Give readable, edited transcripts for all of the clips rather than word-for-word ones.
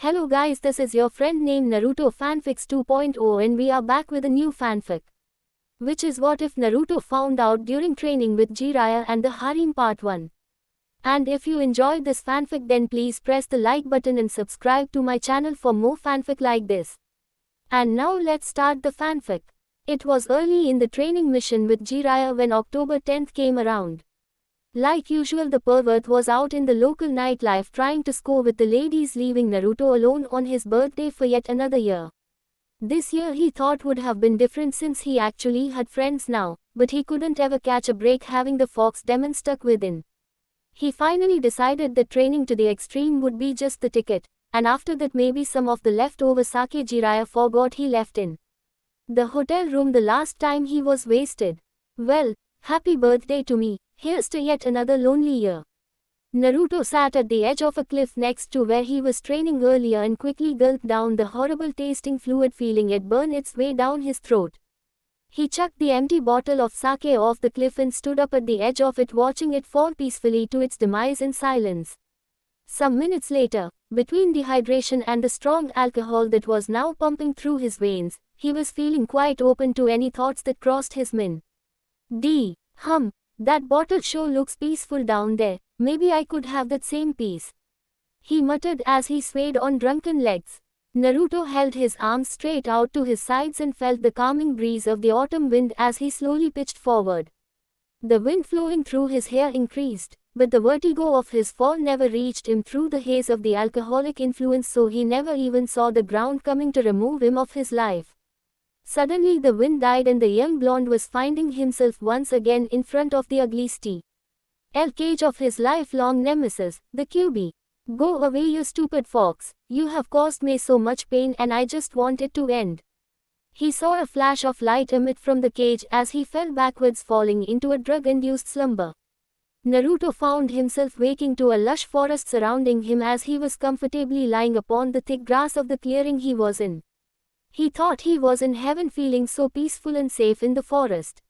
Hello guys, this is your friend named Naruto Fanfics 2.0 and we are back with a new fanfic. Which is what if Naruto found out during training with Jiraiya and the Harem part 1. And if you enjoyed this fanfic then please press the like button and subscribe to my channel for more fanfic like this. And now let's start the fanfic. It was early in the training mission with Jiraiya when October 10th came around. Like usual, the pervert was out in the local nightlife trying to score with the ladies, leaving Naruto alone on his birthday for yet another year. This year he thought would have been different since he actually had friends now, but he couldn't ever catch a break having the fox demon stuck within. He finally decided that training to the extreme would be just the ticket, and after that maybe some of the leftover sake Jiraiya forgot he left in the hotel room the last time he was wasted. Well, happy birthday to me. Here's to yet another lonely year. Naruto sat at the edge of a cliff next to where he was training earlier and quickly gulped down the horrible tasting fluid, feeling it burn its way down his throat. He chucked the empty bottle of sake off the cliff and stood up at the edge of it, watching it fall peacefully to its demise in silence. Some minutes later, between dehydration and the strong alcohol that was now pumping through his veins, he was feeling quite open to any thoughts that crossed his mind. That bottle sure looks peaceful down there, maybe I could have that same peace, he muttered as he swayed on drunken legs. Naruto held his arms straight out to his sides and felt the calming breeze of the autumn wind as he slowly pitched forward. The wind flowing through his hair increased, but the vertigo of his fall never reached him through the haze of the alcoholic influence, so he never even saw the ground coming to remove him of his life. Suddenly the wind died and the young blonde was finding himself once again in front of the ugly steel cage of his lifelong nemesis, the QB. Go away, you stupid fox, you have caused me so much pain and I just want it to end. He saw a flash of light emit from the cage as he fell backwards, falling into a drug-induced slumber. Naruto found himself waking to a lush forest surrounding him as he was comfortably lying upon the thick grass of the clearing he was in. He thought he was in heaven, feeling so peaceful and safe in the forest.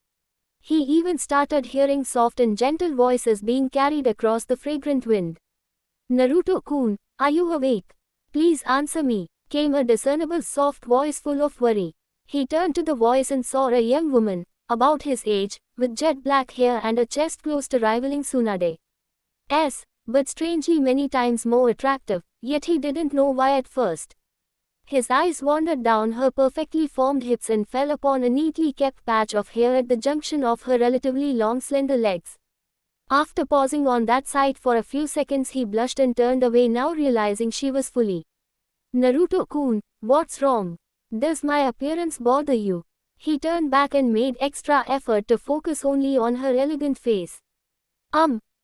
He even started hearing soft and gentle voices being carried across the fragrant wind. Naruto-kun, are you awake? Please answer me, came a discernible soft voice full of worry. He turned to the voice and saw a young woman, about his age, with jet black hair and a chest close to rivaling Tsunade's, but strangely many times more attractive, yet he didn't know why at first. His eyes wandered down her perfectly formed hips and fell upon a neatly kept patch of hair at the junction of her relatively long slender legs. After pausing on that sight for a few seconds, he blushed and turned away, now realizing she was fully. Naruto-kun, what's wrong? Does my appearance bother you? He turned back and made extra effort to focus only on her elegant face.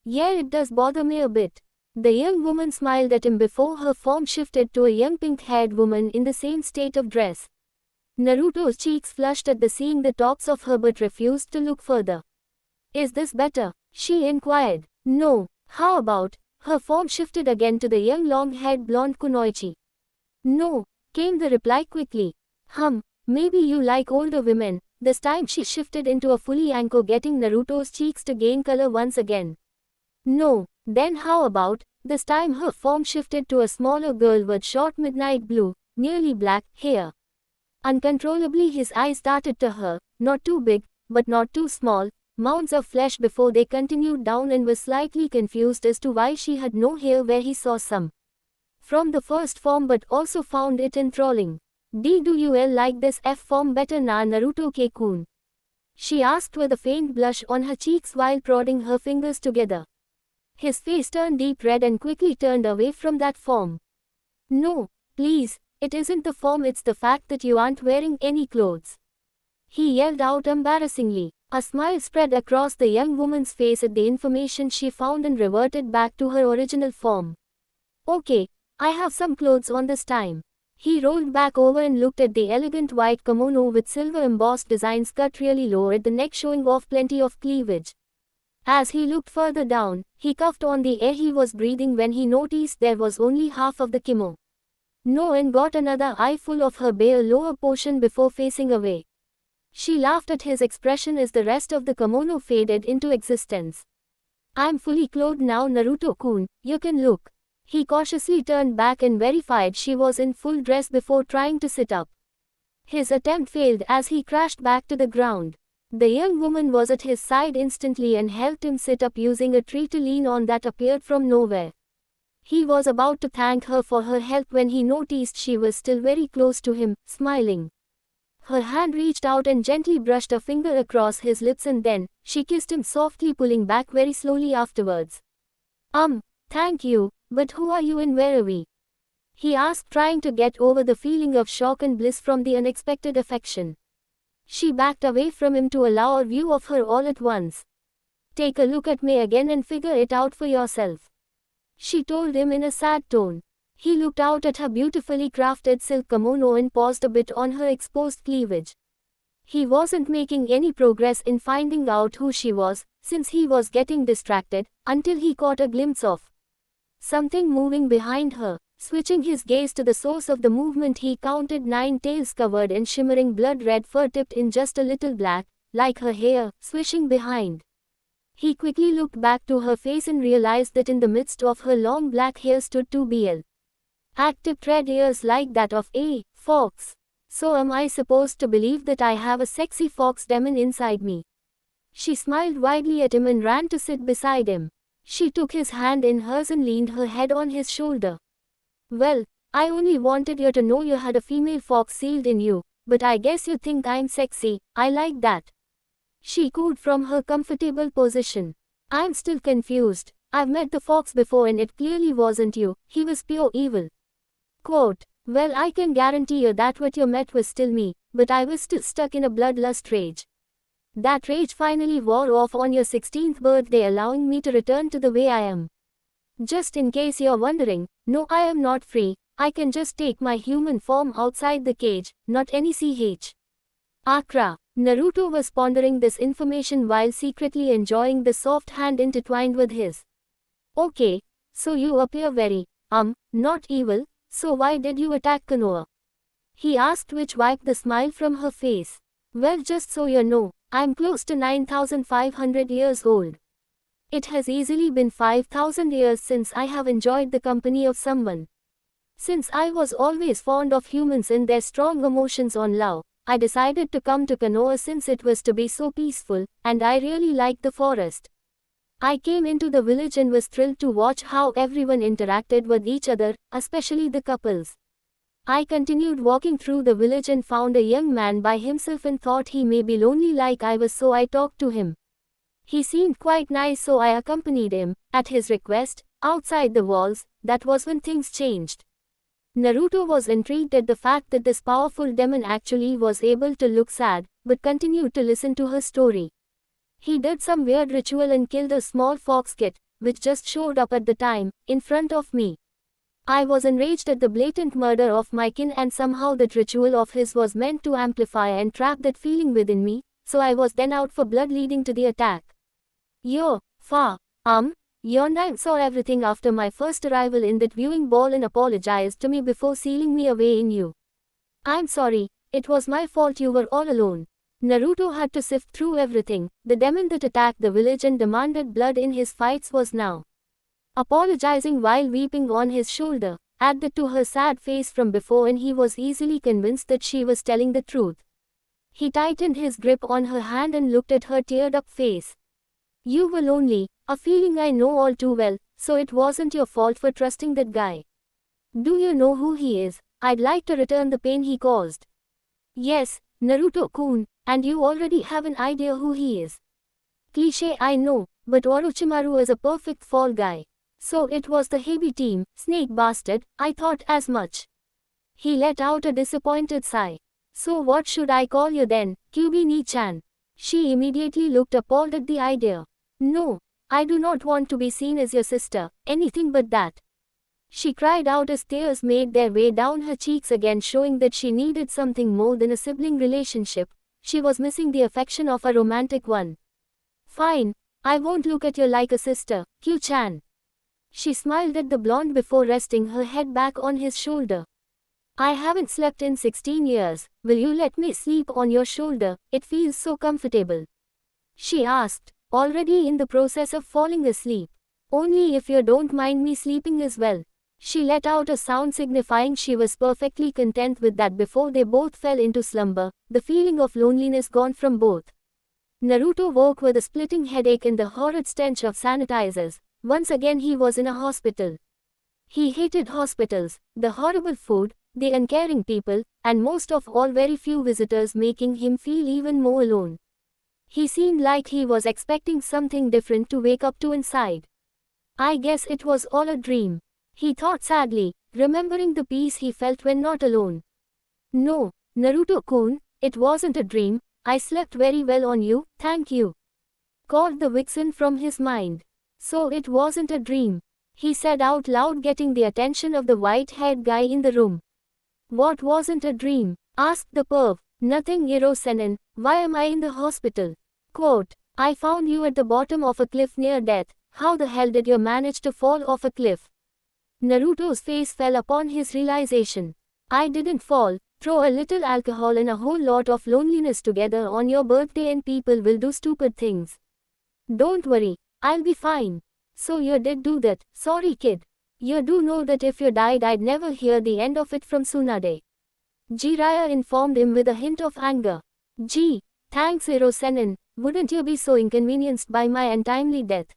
Yeah, it does bother me a bit. The young woman smiled at him before her form shifted to a young pink-haired woman in the same state of dress. Naruto's cheeks flushed at the seeing the tops of her but refused to look further. Is this better? She inquired. No. How about? Her form shifted again to the young long-haired blonde Kunoichi. No, came the reply quickly. Maybe you like older women. This time she shifted into a fully Anko, getting Naruto's cheeks to gain color once again. No. Then how about? This time her form shifted to a smaller girl with short midnight blue, nearly black, hair. Uncontrollably his eyes darted to her, not too big, but not too small, mounds of flesh before they continued down, and was slightly confused as to why she had no hair where he saw some from the first form, but also found it enthralling. Do you like this F form better na, Naruto-kun? She asked with a faint blush on her cheeks while prodding her fingers together. His face turned deep red and quickly turned away from that form. No, please, it isn't the form, it's the fact that you aren't wearing any clothes, he yelled out embarrassingly. A smile spread across the young woman's face at the information she found and reverted back to her original form. Okay, I have some clothes on this time. He rolled back over and looked at the elegant white kimono with silver embossed designs cut really low at the neck, showing off plenty of cleavage. As he looked further down, he coughed on the air he was breathing when he noticed there was only half of the kimono, and got another eyeful of her bare lower portion before facing away. She laughed at his expression as the rest of the kimono faded into existence. I'm fully clothed now, Naruto-kun, you can look, He cautiously turned back and verified she was in full dress before trying to sit up. His attempt failed as he crashed back to the ground. The young woman was at his side instantly and helped him sit up using a tree to lean on that appeared from nowhere. He was about to thank her for her help when he noticed she was still very close to him, smiling. Her hand reached out and gently brushed a finger across his lips, and then she kissed him softly, pulling back very slowly afterwards. Thank you, but who are you and where are we?" he asked, trying to get over the feeling of shock and bliss from the unexpected affection. She backed away from him to allow a view of her all at once. "Take a look at me again and figure it out for yourself," she told him in a sad tone. He looked out at her beautifully crafted silk kimono and paused a bit on her exposed cleavage. He wasn't making any progress in finding out who she was, since he was getting distracted, until he caught a glimpse of something moving behind her. Switching his gaze to the source of the movement, he counted 9 tails covered in shimmering blood-red fur tipped in just a little black, like her hair, swishing behind. He quickly looked back to her face and realized that in the midst of her long black hair stood 2 active red ears like that of a fox. "So am I supposed to believe that I have a sexy fox demon inside me?" She smiled widely at him and ran to sit beside him. She took his hand in hers and leaned her head on his shoulder. "Well, I only wanted you to know you had a female fox sealed in you, but I guess you think I'm sexy. I like that," she cooed from her comfortable position. "I'm still confused. I've met the fox before and it clearly wasn't you. He was pure evil." Quote, "Well, I can guarantee you that what you met was still me, but I was still stuck in a bloodlust rage. That rage finally wore off on your 16th birthday, allowing me to return to the way I am. Just in case you're wondering, no, I am not free. I can just take my human form outside the cage, not any ch. Akra." Naruto was pondering this information while secretly enjoying the soft hand intertwined with his. "Okay, so you appear very, not evil, so why did you attack Konoha?" he asked, which wiped the smile from her face. "Well, just so you know, I'm close to 9,500 years old. It has easily been 5,000 years since I have enjoyed the company of someone. Since I was always fond of humans and their strong emotions on love, I decided to come to Konoha since it was to be so peaceful, and I really liked the forest. I came into the village and was thrilled to watch how everyone interacted with each other, especially the couples. I continued walking through the village and found a young man by himself and thought he may be lonely like I was, so I talked to him. He seemed quite nice, so I accompanied him, at his request, outside the walls. That was when things changed." Naruto was intrigued at the fact that this powerful demon actually was able to look sad, but continued to listen to her story. "He did some weird ritual and killed a small fox kid, which just showed up at the time, in front of me. I was enraged at the blatant murder of my kin, and somehow that ritual of his was meant to amplify and trap that feeling within me, so I was then out for blood, leading to the attack. Your I saw everything after my first arrival in that viewing ball and apologized to me before sealing me away in you. I'm sorry, it was my fault you were all alone." Naruto had to sift through everything. The demon that attacked the village and demanded blood in his fights was now apologizing while weeping on his shoulder. Added to her sad face from before, and he was easily convinced that she was telling the truth. He tightened his grip on her hand and looked at her teared-up face. "You were lonely, a feeling I know all too well, so it wasn't your fault for trusting that guy. Do you know who he is? I'd like to return the pain he caused." "Yes, Naruto-kun, and you already have an idea who he is. Cliché, I know, but Orochimaru is a perfect fall guy. So it was the Hebi team, snake bastard, I thought as much." He let out a disappointed sigh. "So what should I call you then, Kyubi-ni-chan?" She immediately looked appalled at the idea. "No, I do not want to be seen as your sister, anything but that," she cried out as tears made their way down her cheeks again, showing that she needed something more than a sibling relationship. She was missing the affection of a romantic one. "Fine, I won't look at you like a sister, Kyu-chan." She smiled at the blonde before resting her head back on his shoulder. "I haven't slept in 16 years, will you let me sleep on your shoulder? It feels so comfortable," she asked, already in the process of falling asleep. "Only if you don't mind me sleeping as well." She let out a sound signifying she was perfectly content with that before they both fell into slumber, the feeling of loneliness gone from both. Naruto woke with a splitting headache and the horrid stench of sanitizers. Once again he was in a hospital. He hated hospitals, the horrible food, the uncaring people, and most of all very few visitors, making him feel even more alone. He seemed like he was expecting something different to wake up to inside. I guess it was all a dream, he thought sadly, remembering the peace he felt when not alone. No, Naruto-kun, it wasn't a dream. I slept very well on you, thank you. Called the vixen from his mind. So it wasn't a dream, he said out loud, getting the attention of the white-haired guy in the room. What wasn't a dream? Asked the perv. Nothing, Ero-sennin. Why am I in the hospital? Quote, I found you at the bottom of a cliff near death. How the hell did you manage to fall off a cliff? Naruto's face fell upon his realization. I didn't fall. Throw a little alcohol and a whole lot of loneliness together on your birthday and people will do stupid things. Don't worry, I'll be fine. So you did do that. Sorry kid. You do know that if you died I'd never hear the end of it from Tsunade. Jiraiya informed him with a hint of anger. Gee, thanks Ero-sennin, wouldn't you be so inconvenienced by my untimely death?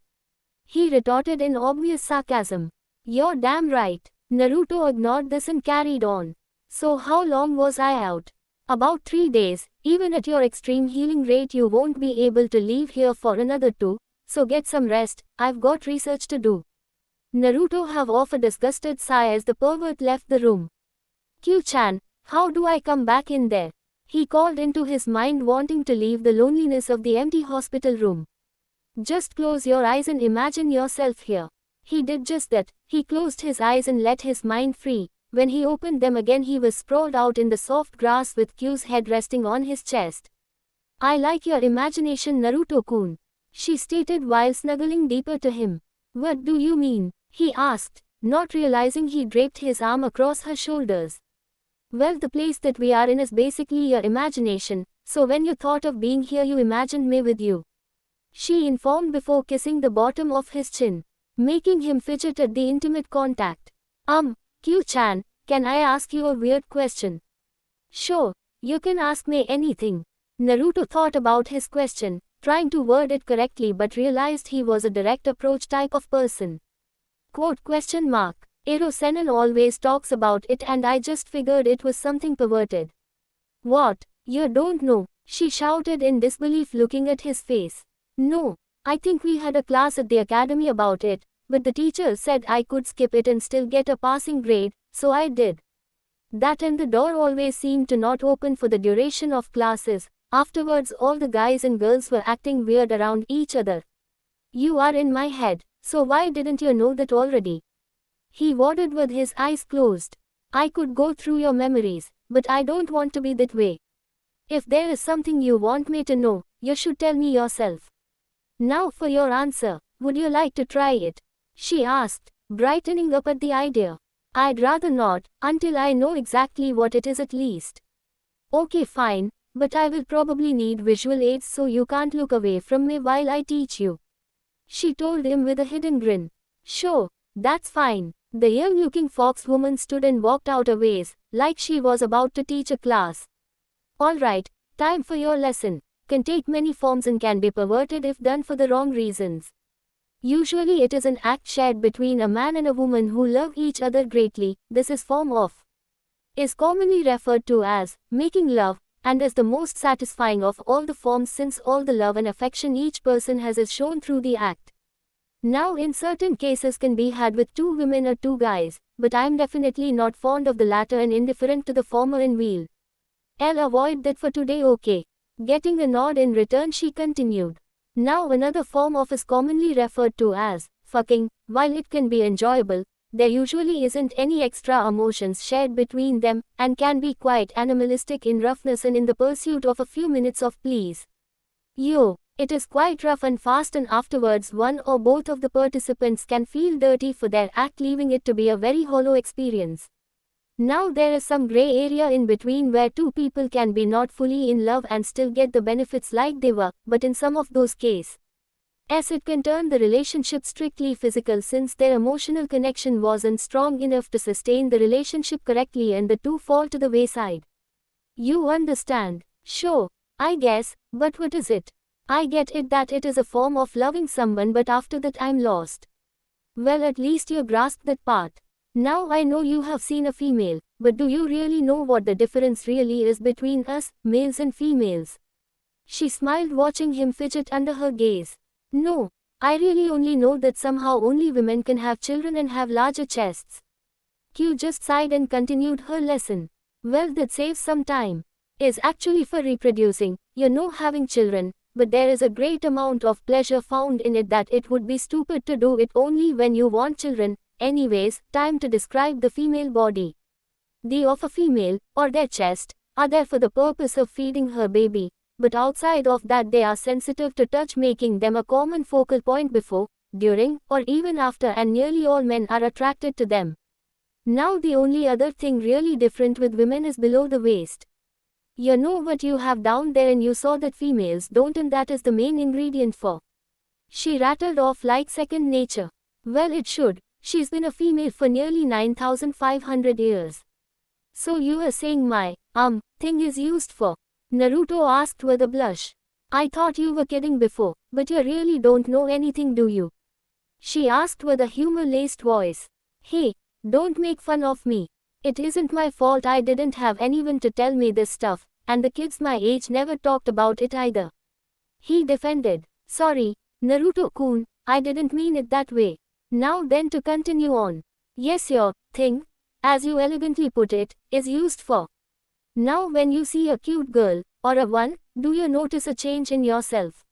He retorted in obvious sarcasm. You're damn right. Naruto ignored this and carried on. So how long was I out? About 3 days. Even at your extreme healing rate you won't be able to leave here for another 2, so get some rest, I've got research to do. Naruto have off a disgusted sigh as the pervert left the room. Q-chan, how do I come back in there? He called into his mind, wanting to leave the loneliness of the empty hospital room. Just close your eyes and imagine yourself here. He did just that. He closed his eyes and let his mind free. When he opened them again he was sprawled out in the soft grass with Q's head resting on his chest. I like your imagination, Naruto-kun, she stated while snuggling deeper to him. What do you mean? He asked, not realizing he draped his arm across her shoulders. Well, the place that we are in is basically your imagination, so when you thought of being here you imagined me with you, she informed before kissing the bottom of his chin, making him fidget at the intimate contact. Q-chan, can I ask you a weird question? Sure, you can ask me anything. Naruto thought about his question, trying to word it correctly but realized he was a direct approach type of person. Quote question mark. Ero-sennin always talks about it and I just figured it was something perverted. What? You don't know? She shouted in disbelief looking at his face. No, I think we had a class at the academy about it, but the teacher said I could skip it and still get a passing grade, so I did. That and the door always seemed to not open for the duration of classes. Afterwards all the guys and girls were acting weird around each other. You are in my head, so why didn't you know that already? He wadded with his eyes closed. I could go through your memories, but I don't want to be that way. If there is something you want me to know, you should tell me yourself. Now for your answer, would you like to try it? She asked, brightening up at the idea. I'd rather not, until I know exactly what it is at least. Okay fine, but I will probably need visual aids so you can't look away from me while I teach you, she told him with a hidden grin. Sure, that's fine. The young-looking fox woman stood and walked out a ways, like she was about to teach a class. Alright, time for your lesson. Can take many forms and can be perverted if done for the wrong reasons. Usually it is an act shared between a man and a woman who love each other greatly. This is form of is commonly referred to as making love, and is the most satisfying of all the forms since all the love and affection each person has is shown through the act. Now in certain cases can be had with 2 women or 2 guys, but I'm definitely not fond of the latter and indifferent to the former and will. I'll avoid that for today, okay? Getting a nod in return she continued. Now another form of is commonly referred to as fucking. While it can be enjoyable, there usually isn't any extra emotions shared between them, and can be quite animalistic in roughness and in the pursuit of a few minutes of please. It is quite rough and fast, and afterwards one or both of the participants can feel dirty for their act, leaving it to be a very hollow experience. Now there is some gray area in between where 2 people can be not fully in love and still get the benefits like they were, but in some of those cases, As it can turn the relationship strictly physical since their emotional connection wasn't strong enough to sustain the relationship correctly and the two fall to the wayside. You understand? Sure, I guess, but what is it? I get it that it is a form of loving someone, but after that I'm lost. Well, at least you grasped that part. Now I know you have seen a female, but do you really know what the difference really is between us, males and females? She smiled, watching him fidget under her gaze. No, I really only know that somehow only women can have children and have larger chests. Q just sighed and continued her lesson. Well, that saves some time. Is actually for reproducing, having children, but there is a great amount of pleasure found in it that it would be stupid to do it only when you want children. Anyways, time to describe the female body. The of a female, or their chest, are there for the purpose of feeding her baby, but outside of that they are sensitive to touch, making them a common focal point before, during, or even after, and nearly all men are attracted to them. Now the only other thing really different with women is below the waist. You know what you have down there, and you saw that females don't, and that is the main ingredient for. She rattled off like second nature. Well, it should. She's been a female for nearly 9,500 years. So you are saying my, thing is used for? Naruto asked with a blush. I thought you were kidding before, but you really don't know anything, do you? She asked with a humor-laced voice. Hey, don't make fun of me. It isn't my fault I didn't have anyone to tell me this stuff, and the kids my age never talked about it either. He defended. Sorry, Naruto-kun, I didn't mean it that way. Now then, to continue on. Yes, your thing, as you elegantly put it, is used for. Now when you see a cute girl, or a one, do you notice a change in yourself?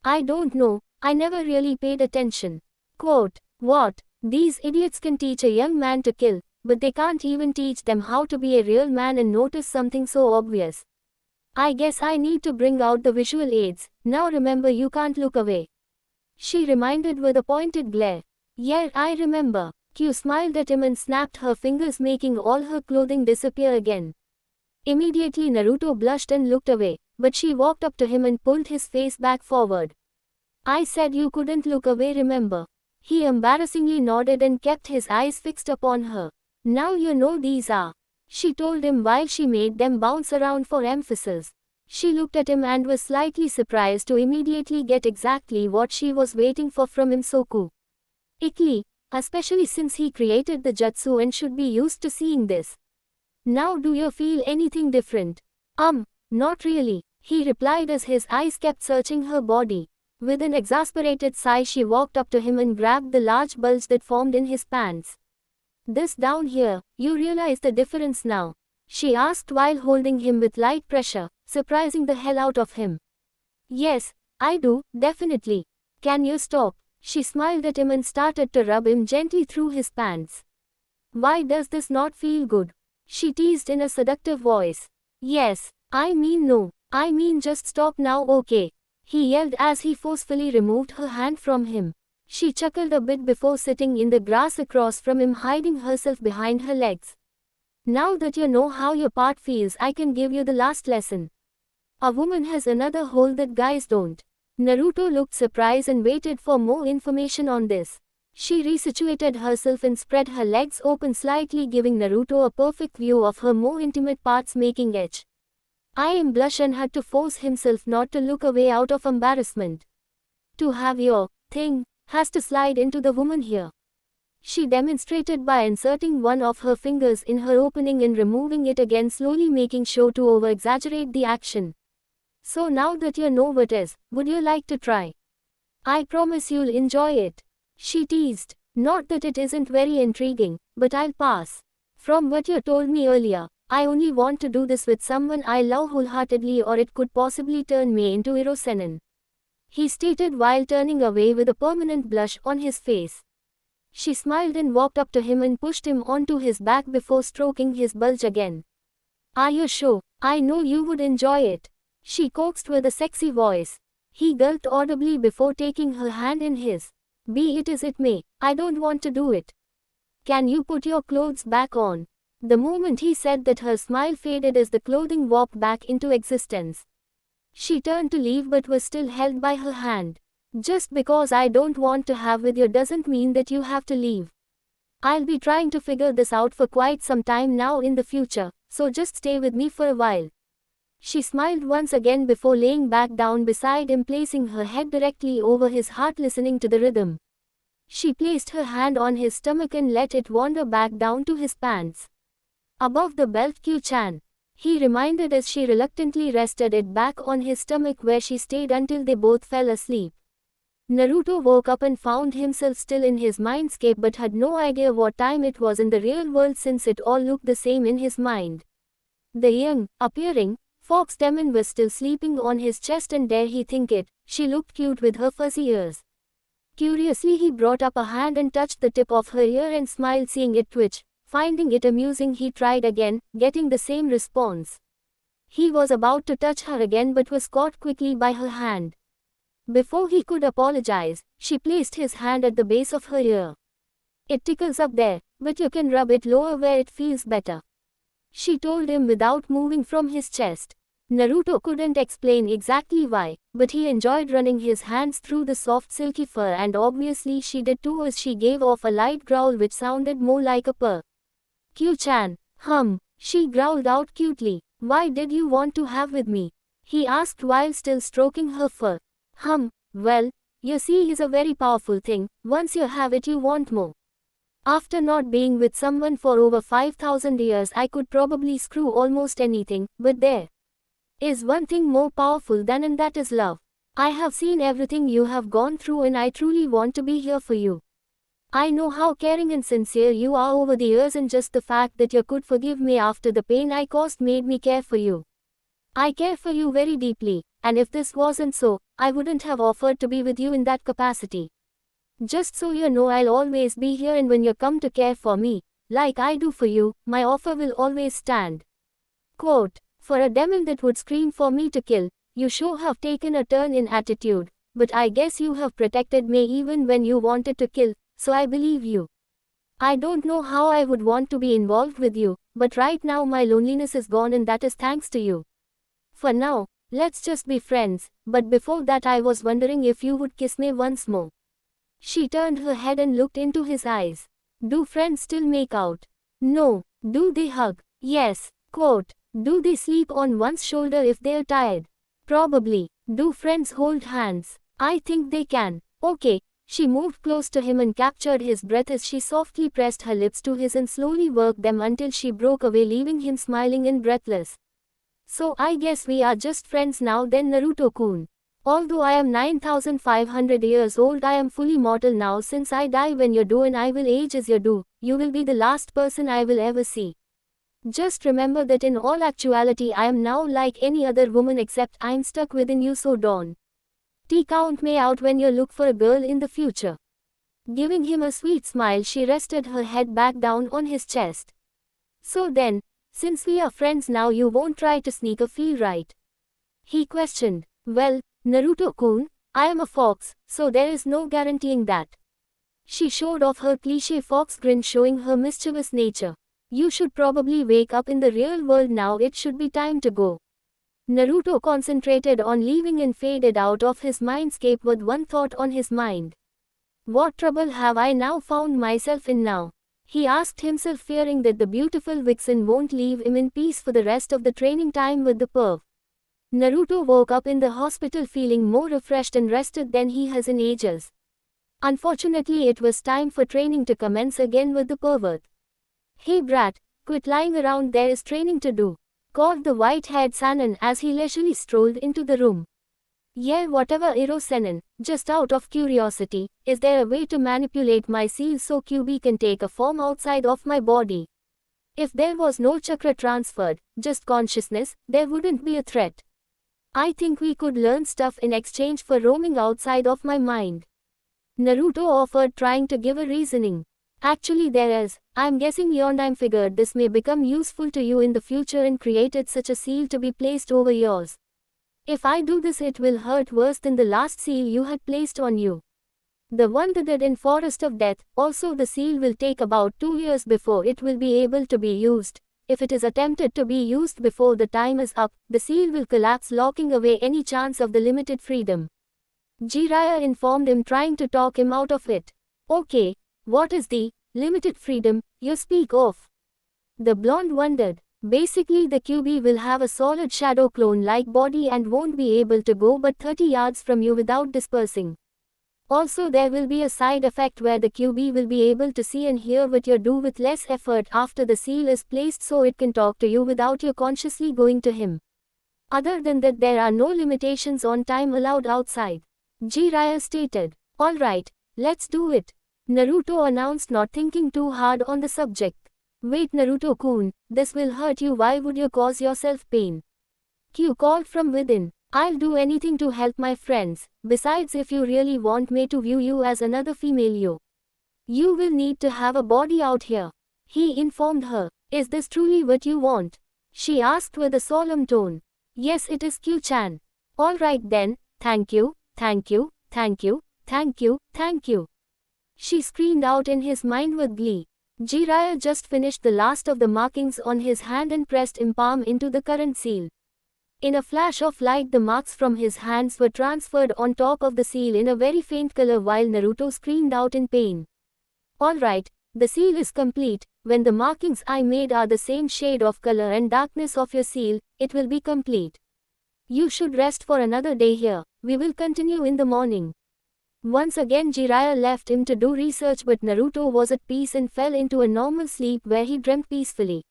I don't know, I never really paid attention. Quote, what? These idiots can teach a young man to kill, but they can't even teach them how to be a real man and notice something so obvious. I guess I need to bring out the visual aids. Now remember, you can't look away. She reminded with a pointed glare. Yeah, I remember. Q smiled at him and snapped her fingers, making all her clothing disappear again. Immediately Naruto blushed and looked away, but she walked up to him and pulled his face back forward. I said you couldn't look away, remember? He embarrassingly nodded and kept his eyes fixed upon her. Now you know these are. She told him while she made them bounce around for emphasis. She looked at him and was slightly surprised to immediately get exactly what she was waiting for from him, so quickly, especially since he created the jutsu and should be used to seeing this. Now do you feel anything different? Not really, he replied as his eyes kept searching her body. With an exasperated sigh, she walked up to him and grabbed the large bulge that formed in his pants. This down here, you realize the difference now? She asked while holding him with light pressure, surprising the hell out of him. Yes, I do, definitely. Can you stop? She smiled at him and started to rub him gently through his pants. Why does this not feel good? She teased in a seductive voice. Yes, I mean no, I mean just stop now, okay? He yelled as he forcefully removed her hand from him. She chuckled a bit before sitting in the grass across from him, hiding herself behind her legs. Now that you know how your part feels, I can give you the last lesson. A woman has another hole that guys don't. Naruto looked surprised and waited for more information on this. She resituated herself and spread her legs open slightly, giving Naruto a perfect view of her more intimate parts, making I blush and had to force himself not to look away out of embarrassment. To have your thing has to slide into the woman here. She demonstrated by inserting one of her fingers in her opening and removing it again, slowly, making sure to over-exaggerate the action. So now that you know what is, would you like to try? I promise you'll enjoy it. She teased. Not that it isn't very intriguing, but I'll pass. From what you told me earlier, I only want to do this with someone I love wholeheartedly, or it could possibly turn me into Hirosenin. He stated while turning away with a permanent blush on his face. She smiled and walked up to him and pushed him onto his back before stroking his bulge again. Are you sure? I know you would enjoy it. She coaxed with a sexy voice. He gulped audibly before taking her hand in his. Be it as it may, I don't want to do it. Can you put your clothes back on? The moment he said that, her smile faded as the clothing warped back into existence. She turned to leave but was still held by her hand. Just because I don't want to have with you doesn't mean that you have to leave. I'll be trying to figure this out for quite some time now in the future, so just stay with me for a while. She smiled once again before laying back down beside him, placing her head directly over his heart, listening to the rhythm. She placed her hand on his stomach and let it wander back down to his pants. Above the belt, Q-chan, he reminded as she reluctantly rested it back on his stomach, where she stayed until they both fell asleep. Naruto woke up and found himself still in his mindscape, but had no idea what time it was in the real world since it all looked the same in his mind. The young, appearing, Fox Demon was still sleeping on his chest, and dare he think it, she looked cute with her fuzzy ears. Curiously, he brought up a hand and touched the tip of her ear and smiled, seeing it twitch. Finding it amusing, he tried again, getting the same response. He was about to touch her again but was caught quickly by her hand. Before he could apologize, she placed his hand at the base of her ear. It tickles up there, but you can rub it lower where it feels better, she told him without moving from his chest. Naruto couldn't explain exactly why, but he enjoyed running his hands through the soft silky fur, and obviously she did too, as she gave off a light growl which sounded more like a purr. Q-chan, she growled out cutely. Why did you want to have with me? He asked while still stroking her fur. Well, you see, is a very powerful thing. Once you have it, you want more. After not being with someone for over 5,000 years, I could probably screw almost anything, but there is one thing more powerful than, and that is love. I have seen everything you have gone through, and I truly want to be here for you. I know how caring and sincere you are over the years, and just the fact that you could forgive me after the pain I caused made me care for you. I care for you very deeply, and if this wasn't so, I wouldn't have offered to be with you in that capacity. Just so you know, I'll always be here, and when you come to care for me, like I do for you, my offer will always stand. Quote, for a demon that would scream for me to kill, you sure have taken a turn in attitude, but I guess you have protected me even when you wanted to kill, so I believe you. I don't know how I would want to be involved with you, but right now my loneliness is gone, and that is thanks to you. For now, let's just be friends, but before that I was wondering if you would kiss me once more. She turned her head and looked into his eyes. Do friends still make out? No. Do they hug? Yes. Quote, do they sleep on one's shoulder if they're tired? Probably. Do friends hold hands? I think they can. Okay. She moved close to him and captured his breath as she softly pressed her lips to his and slowly worked them until she broke away, leaving him smiling and breathless. So I guess we are just friends now then, Naruto-kun. Although I am 9,500 years old, I am fully mortal now. Since I die when you do and I will age as you do, you will be the last person I will ever see. Just remember that in all actuality I am now like any other woman, except I'm stuck within you, so don't count me out when you look for a girl in the future. Giving him a sweet smile, she rested her head back down on his chest. So then, since we are friends now, you won't try to sneak a feel, right? He questioned. Well, Naruto-kun, I am a fox, so there is no guaranteeing that. She showed off her cliché fox grin, showing her mischievous nature. You should probably wake up in the real world now, it should be time to go. Naruto concentrated on leaving and faded out of his mindscape with one thought on his mind. What trouble have I now found myself in now? He asked himself, fearing that the beautiful vixen won't leave him in peace for the rest of the training time with the perv. Naruto woke up in the hospital feeling more refreshed and rested than he has in ages. Unfortunately, it was time for training to commence again with the pervert. Hey brat, quit lying around, there is training to do, called the white-haired Sannin as he leisurely strolled into the room. Yeah, whatever, Iro Sennin. Just out of curiosity, is there a way to manipulate my seal so QB can take a form outside of my body? If there was no chakra transferred, just consciousness, there wouldn't be a threat. I think we could learn stuff in exchange for roaming outside of my mind. Naruto offered, trying to give a reasoning. Actually there is. I'm guessing Yondaime figured this may become useful to you in the future and created such a seal to be placed over yours. If I do this, it will hurt worse than the last seal you had placed on you. The one that did in Forest of Death. Also the seal will take about 2 years before it will be able to be used. If it is attempted to be used before the time is up, the seal will collapse, locking away any chance of the limited freedom. Jiraiya informed him, trying to talk him out of it. Okay, what is the limited freedom you speak of? The blonde wondered. Basically, the QB will have a solid shadow clone-like body and won't be able to go but 30 yards from you without dispersing. Also, there will be a side effect where the QB will be able to see and hear what you do with less effort after the seal is placed, so it can talk to you without you consciously going to him. Other than that, there are no limitations on time allowed outside. Jiraiya stated. Alright, let's do it. Naruto announced, not thinking too hard on the subject. Wait, Naruto-kun, this will hurt you. Why would you cause yourself pain? Q called from within. I'll do anything to help my friends. Besides, if you really want me to view you as another female, you will need to have a body out here. He informed her. Is this truly what you want? She asked with a solemn tone. Yes, it is, Q-chan. Alright then, thank you, thank you, thank you, thank you, thank you. She screamed out in his mind with glee. Jiraiya just finished the last of the markings on his hand and pressed his palm into the current seal. In a flash of light, the marks from his hands were transferred on top of the seal in a very faint color while Naruto screamed out in pain. Alright, the seal is complete. When the markings I made are the same shade of color and darkness of your seal, it will be complete. You should rest for another day here. We will continue in the morning. Once again, Jiraiya left him to do research, but Naruto was at peace and fell into a normal sleep where he dreamt peacefully.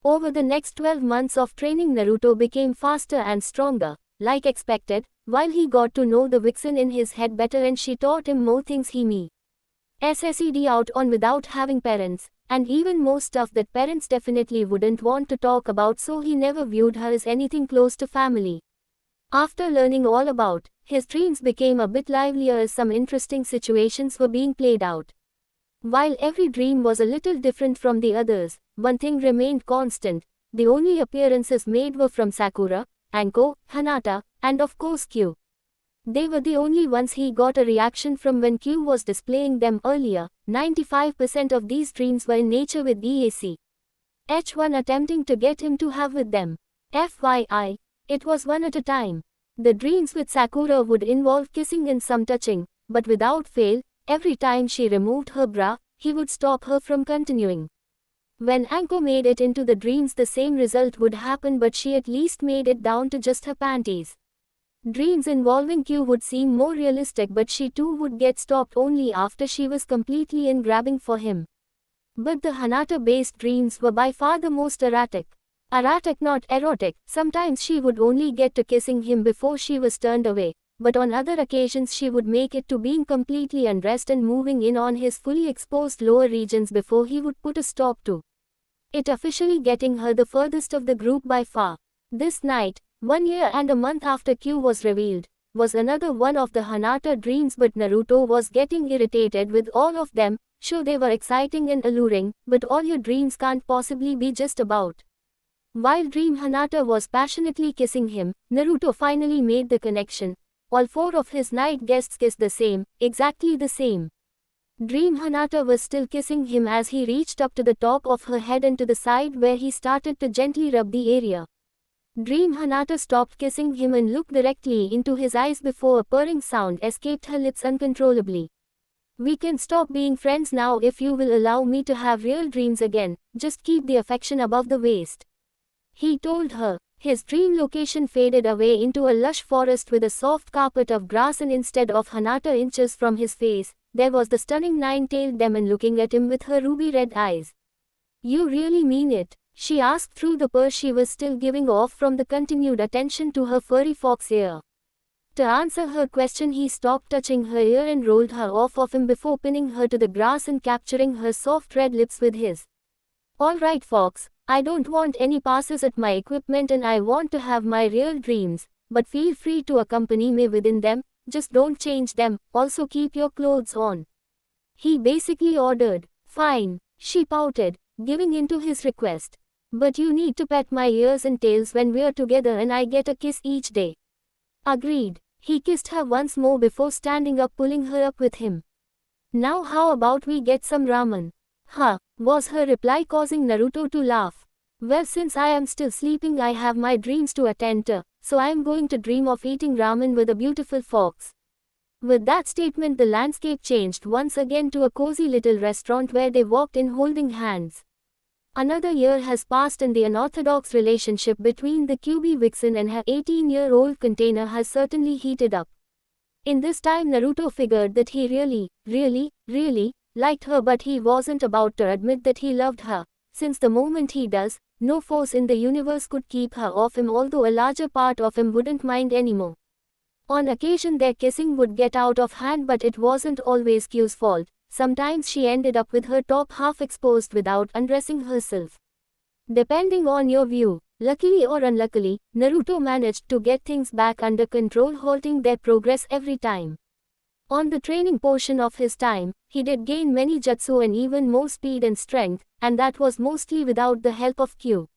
Over the next 12 months of training, Naruto became faster and stronger, like expected, while he got to know the vixen in his head better and she taught him more things he me. SSED out on without having parents, and even more stuff that parents definitely wouldn't want to talk about, so he never viewed her as anything close to family. After learning all about, his dreams became a bit livelier as some interesting situations were being played out. While every dream was a little different from the others, one thing remained constant. The only appearances made were from Sakura, Anko, Hinata, and of course Q. They were the only ones he got a reaction from when Q was displaying them earlier. 95% of these dreams were in nature, with EAC H1 attempting to get him to have with them. FYI, it was one at a time. The dreams with Sakura would involve kissing and some touching, but without fail, every time she removed her bra, he would stop her from continuing. When Anko made it into the dreams, the same result would happen, but she at least made it down to just her panties. Dreams involving Q would seem more realistic, but she too would get stopped only after she was completely in grabbing for him. But the Hinata-based dreams were by far the most erratic. Erratic, not erotic. Sometimes she would only get to kissing him before she was turned away, but on other occasions she would make it to being completely undressed and moving in on his fully exposed lower regions before he would put a stop to it, officially getting her the furthest of the group by far. This night, 1 year and a month after Q was revealed, was another one of the Hinata dreams, but Naruto was getting irritated with all of them. Sure, they were exciting and alluring, but all your dreams can't possibly be just about. While Dream Hinata was passionately kissing him, Naruto finally made the connection. All 4 of his night guests kissed the same, exactly the same. Dream Hinata was still kissing him as he reached up to the top of her head and to the side where he started to gently rub the area. Dream Hinata stopped kissing him and looked directly into his eyes before a purring sound escaped her lips uncontrollably. We can stop being friends now if you will allow me to have real dreams again. Just keep the affection above the waist, he told her. His dream location faded away into a lush forest with a soft carpet of grass, and instead of Hinata inches from his face, there was the stunning nine-tailed demon looking at him with her ruby-red eyes. You really mean it? She asked through the purr she was still giving off from the continued attention to her furry fox ear. To answer her question, he stopped touching her ear and rolled her off of him before pinning her to the grass and capturing her soft red lips with his. Alright, Fox, I don't want any passes at my equipment and I want to have my real dreams, but feel free to accompany me within them, just don't change them, also keep your clothes on. He basically ordered. Fine, she pouted, giving in to his request. But you need to pet my ears and tails when we're together and I get a kiss each day. Agreed. He kissed her once more before standing up, pulling her up with him. Now how about we get some ramen? Huh, was her reply, causing Naruto to laugh. Well, since I am still sleeping, I have my dreams to attend to, so I am going to dream of eating ramen with a beautiful fox. With that statement, the landscape changed once again to a cozy little restaurant where they walked in holding hands. Another year has passed and the unorthodox relationship between the QB vixen and her 18-year-old container has certainly heated up. In this time, Naruto figured that he really liked her, but he wasn't about to admit that he loved her, since the moment he does, no force in the universe could keep her off him, although a larger part of him wouldn't mind anymore. On occasion their kissing would get out of hand, but it wasn't always Q's fault. Sometimes she ended up with her top half exposed without undressing herself. Depending on your view, luckily or unluckily, Naruto managed to get things back under control, halting their progress every time. On the training portion of his time, he did gain many jutsu and even more speed and strength, and that was mostly without the help of Q.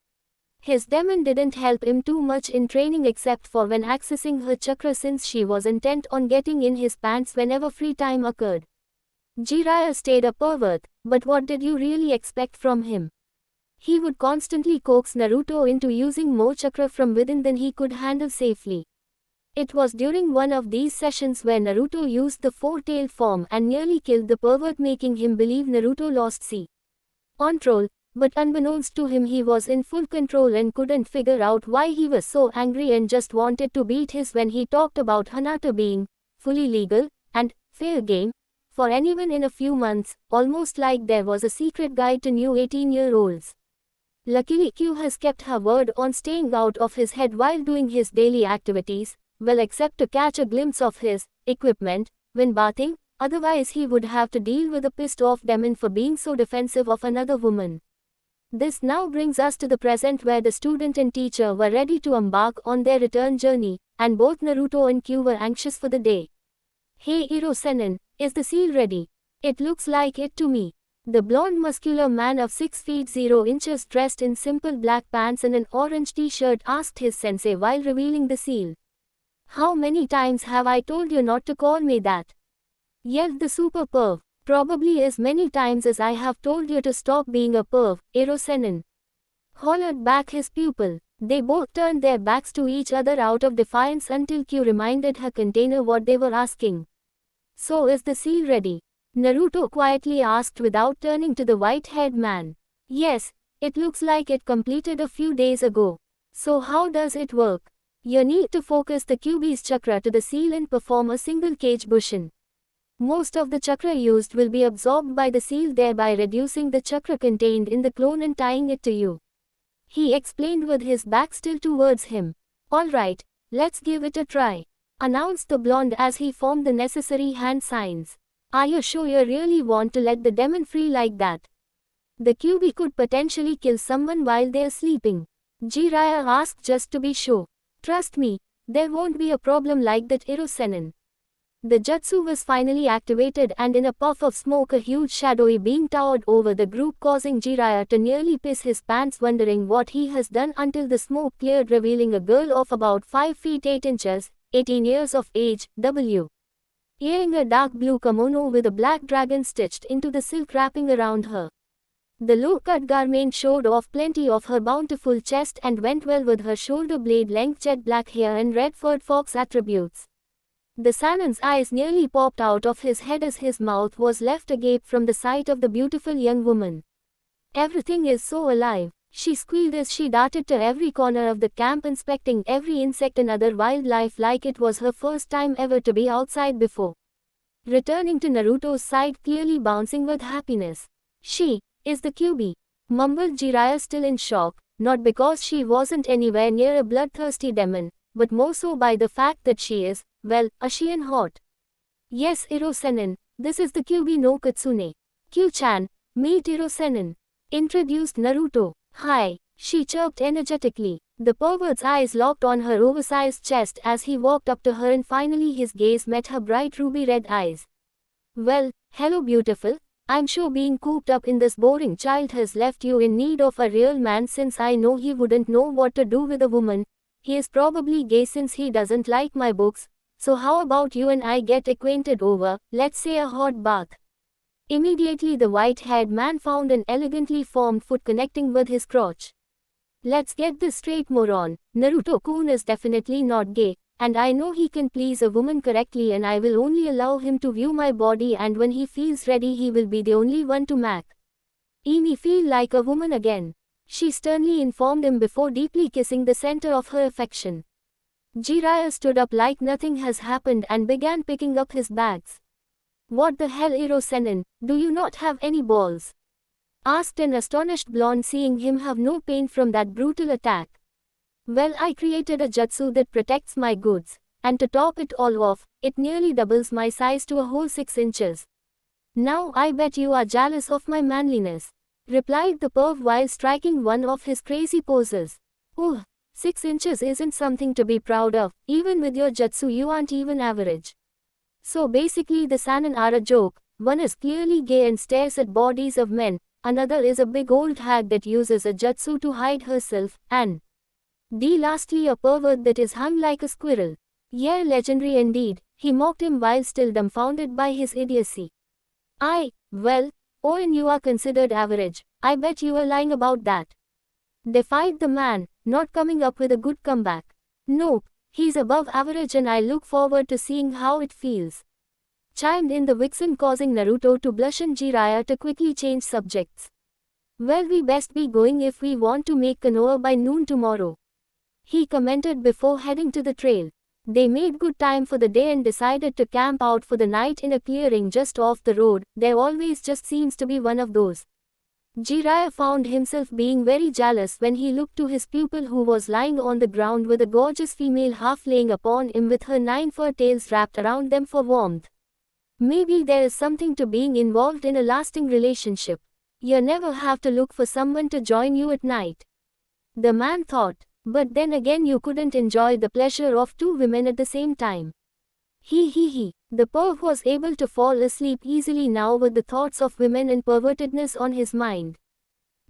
His demon didn't help him too much in training except for when accessing her chakra, since she was intent on getting in his pants whenever free time occurred. Jiraiya stayed a pervert, but what did you really expect from him? He would constantly coax Naruto into using more chakra from within than he could handle safely. It was during one of these sessions where Naruto used the four-tailed form and nearly killed the pervert, making him believe Naruto lost control, but unbeknownst to him he was in full control and couldn't figure out why he was so angry and just wanted to beat his when he talked about Hinata being fully legal and fair game for anyone in a few months, almost like there was a secret guide to new 18-year-olds. Luckily Q has kept her word on staying out of his head while doing his daily activities, well except to catch a glimpse of his equipment when bathing, otherwise he would have to deal with a pissed off demon for being so defensive of another woman. This now brings us to the present, where the student and teacher were ready to embark on their return journey, and both Naruto and Q were anxious for the day. Hey Hirosenin, is the seal ready? It looks like it to me. The blonde muscular man of 6 feet 0 inches dressed in simple black pants and an orange t-shirt asked his sensei while revealing the seal. How many times have I told you not to call me that? Yelled the super perv. Probably as many times as I have told you to stop being a perv, Hirosenin. Hollered back his pupil. They both turned their backs to each other out of defiance until Q reminded her container what they were asking. So is the seal ready? Naruto quietly asked without turning to the white-haired man. Yes, it looks like it completed a few days ago. So how does it work? You need to focus the QB's chakra to the seal and perform a single cage bushin. Most of the chakra used will be absorbed by the seal, thereby reducing the chakra contained in the clone and tying it to you. He explained with his back still towards him. Alright, let's give it a try, announced the blonde as he formed the necessary hand signs. Are you sure you really want to let the demon free like that? The QB could potentially kill someone while they're sleeping. Jiraiya asked just to be sure. Trust me, there won't be a problem like that, Hirosenin. The jutsu was finally activated, and in a puff of smoke a huge shadowy being towered over the group, causing Jiraiya to nearly piss his pants, wondering what he has done, until the smoke cleared, revealing a girl of about 5 feet 8 inches, 18 years of age, wearing a dark blue kimono with a black dragon stitched into the silk wrapping around her. The low-cut garment showed off plenty of her bountiful chest and went well with her shoulder blade length jet black hair and red furred fox attributes. The Sanin's eyes nearly popped out of his head as his mouth was left agape from the sight of the beautiful young woman. Everything is so alive, she squealed as she darted to every corner of the camp, inspecting every insect and other wildlife like it was her first time ever to be outside before. Returning to Naruto's side, clearly bouncing with happiness. She is the QB, mumbled Jiraiya, still in shock, not because she wasn't anywhere near a bloodthirsty demon, but more so by the fact that she is, well, ashy and hot. Yes, Hirosenin, this is the QB no Kitsune. Q-chan, meet Hirosenin, introduced Naruto. Hi, she chirped energetically. The pervert's eyes locked on her oversized chest as he walked up to her, and finally his gaze met her bright ruby red eyes. Well, hello beautiful, I'm sure being cooped up in this boring child has left you in need of a real man, since I know he wouldn't know what to do with a woman. He is probably gay since he doesn't like my books, so how about you and I get acquainted over, let's say, a hot bath? Immediately the white-haired man found an elegantly formed foot connecting with his crotch. Let's get this straight, moron. Naruto-kun is definitely not gay. and I know he can please a woman correctly, and I will only allow him to view my body, and when he feels ready he will be the only one to make me feel like a woman again. She sternly informed him before deeply kissing the center of her affection. Jiraiya stood up like nothing has happened and began picking up his bags. What the hell, Ero-sennin, do you not have any balls? Asked an astonished blonde, seeing him have no pain from that brutal attack. Well, I created a jutsu that protects my goods, and to top it all off, it nearly doubles my size to a whole 6 inches. Now I bet you are jealous of my manliness, replied the perv while striking one of his crazy poses. Oh, 6 inches isn't something to be proud of, even with your jutsu you aren't even average. So basically the Sannin are a joke, one is clearly gay and stares at bodies of men, another is a big old hag that uses a jutsu to hide herself, and lastly a pervert that is hung like a squirrel. Yeah, legendary indeed, he mocked him while still dumbfounded by his idiocy. Well, Owen, you are considered average, I bet you are lying about that. Defied the man, not coming up with a good comeback. Nope, he's above average and I look forward to seeing how it feels. Chimed in the vixen, causing Naruto to blush and Jiraiya to quickly change subjects. Well, we best be going if we want to make Konoha by noon tomorrow, he commented before heading to the trail. They made good time for the day and decided to camp out for the night in a clearing just off the road. There always just seems to be one of those. Jiraiya found himself being very jealous when he looked to his pupil, who was lying on the ground with a gorgeous female half laying upon him with her 9 fur tails wrapped around them for warmth. Maybe there is something to being involved in a lasting relationship. You never have to look for someone to join you at night, the man thought. But then again, you couldn't enjoy the pleasure of 2 women at the same time. He. The perv was able to fall asleep easily now with the thoughts of women and pervertedness on his mind.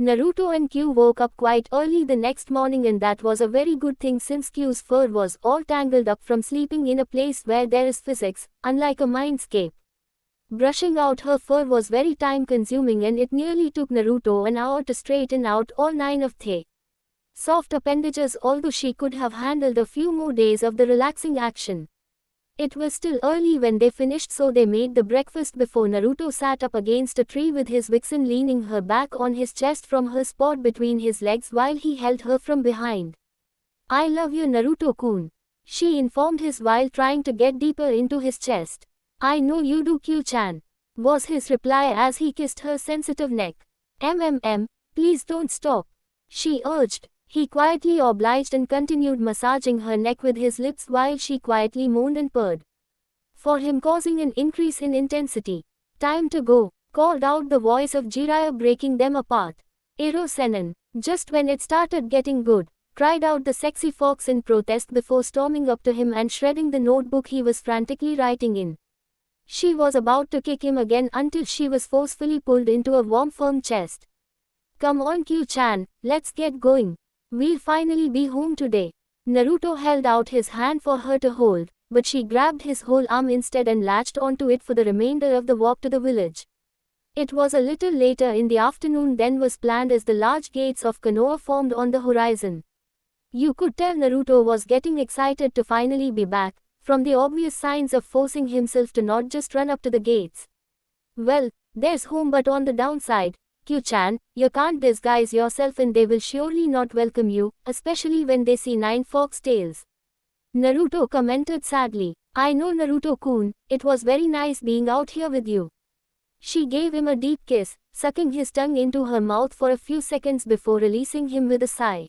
Naruto and Q woke up quite early the next morning, and that was a very good thing since Q's fur was all tangled up from sleeping in a place where there is physics, unlike a mindscape. Brushing out her fur was very time consuming, and it nearly took Naruto an hour to straighten out all 9 of the soft appendages, although she could have handled a few more days of the relaxing action. It was still early when they finished, so they made the breakfast before Naruto sat up against a tree with his vixen leaning her back on his chest from her spot between his legs while he held her from behind. I love you, Naruto-kun, she informed his while trying to get deeper into his chest. I know you do, Q-chan, was his reply as he kissed her sensitive neck. Please don't stop, she urged. He quietly obliged and continued massaging her neck with his lips while she quietly moaned and purred for him, causing an increase in intensity. Time to go, called out the voice of Jiraiya, breaking them apart. Ero-sennin, just when it started getting good, cried out the sexy fox in protest before storming up to him and shredding the notebook he was frantically writing in. She was about to kick him again until she was forcefully pulled into a warm, firm chest. Come on, Q-chan, let's get going. We'll finally be home today. Naruto held out his hand for her to hold, but she grabbed his whole arm instead and latched onto it for the remainder of the walk to the village. It was a little later in the afternoon than was planned as the large gates of Konoha formed on the horizon. You could tell Naruto was getting excited to finally be back, from the obvious signs of forcing himself to not just run up to the gates. Well, there's home, but on the downside, Q-chan, you can't disguise yourself and they will surely not welcome you, especially when they see 9 fox tails. Naruto commented sadly. I know, Naruto-kun, it was very nice being out here with you. She gave him a deep kiss, sucking his tongue into her mouth for a few seconds before releasing him with a sigh.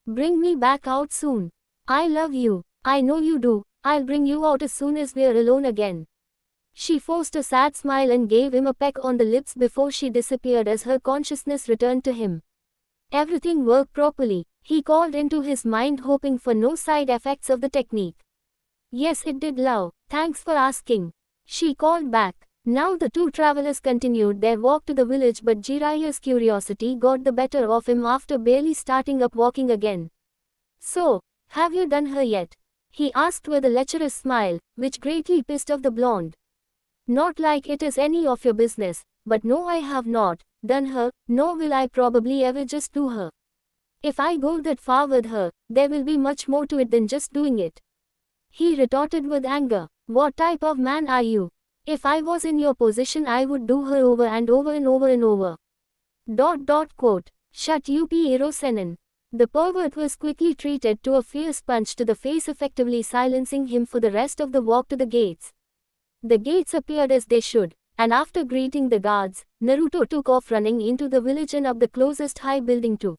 Bring me back out soon. I love you. I know you do. I'll bring you out as soon as we're alone again. She forced a sad smile and gave him a peck on the lips before she disappeared as her consciousness returned to him. Everything worked properly, he called into his mind, hoping for no side effects of the technique. Yes, it did, love. Thanks for asking, she called back. Now the 2 travelers continued their walk to the village, but Jiraiya's curiosity got the better of him after barely starting up walking again. So, have you done her yet? He asked with a lecherous smile, which greatly pissed off the blonde. Not like it is any of your business, but no, I have not done her, nor will I probably ever just do her. If I go that far with her, there will be much more to it than just doing it. He retorted with anger. What type of man are you? If I was in your position I would do her over and over and over and over. Quote. Shut up, Erosenin. The pervert was quickly treated to a fierce punch to the face, effectively silencing him for the rest of the walk to the gates. The gates appeared as they should, and after greeting the guards, Naruto took off running into the village and up the closest high building to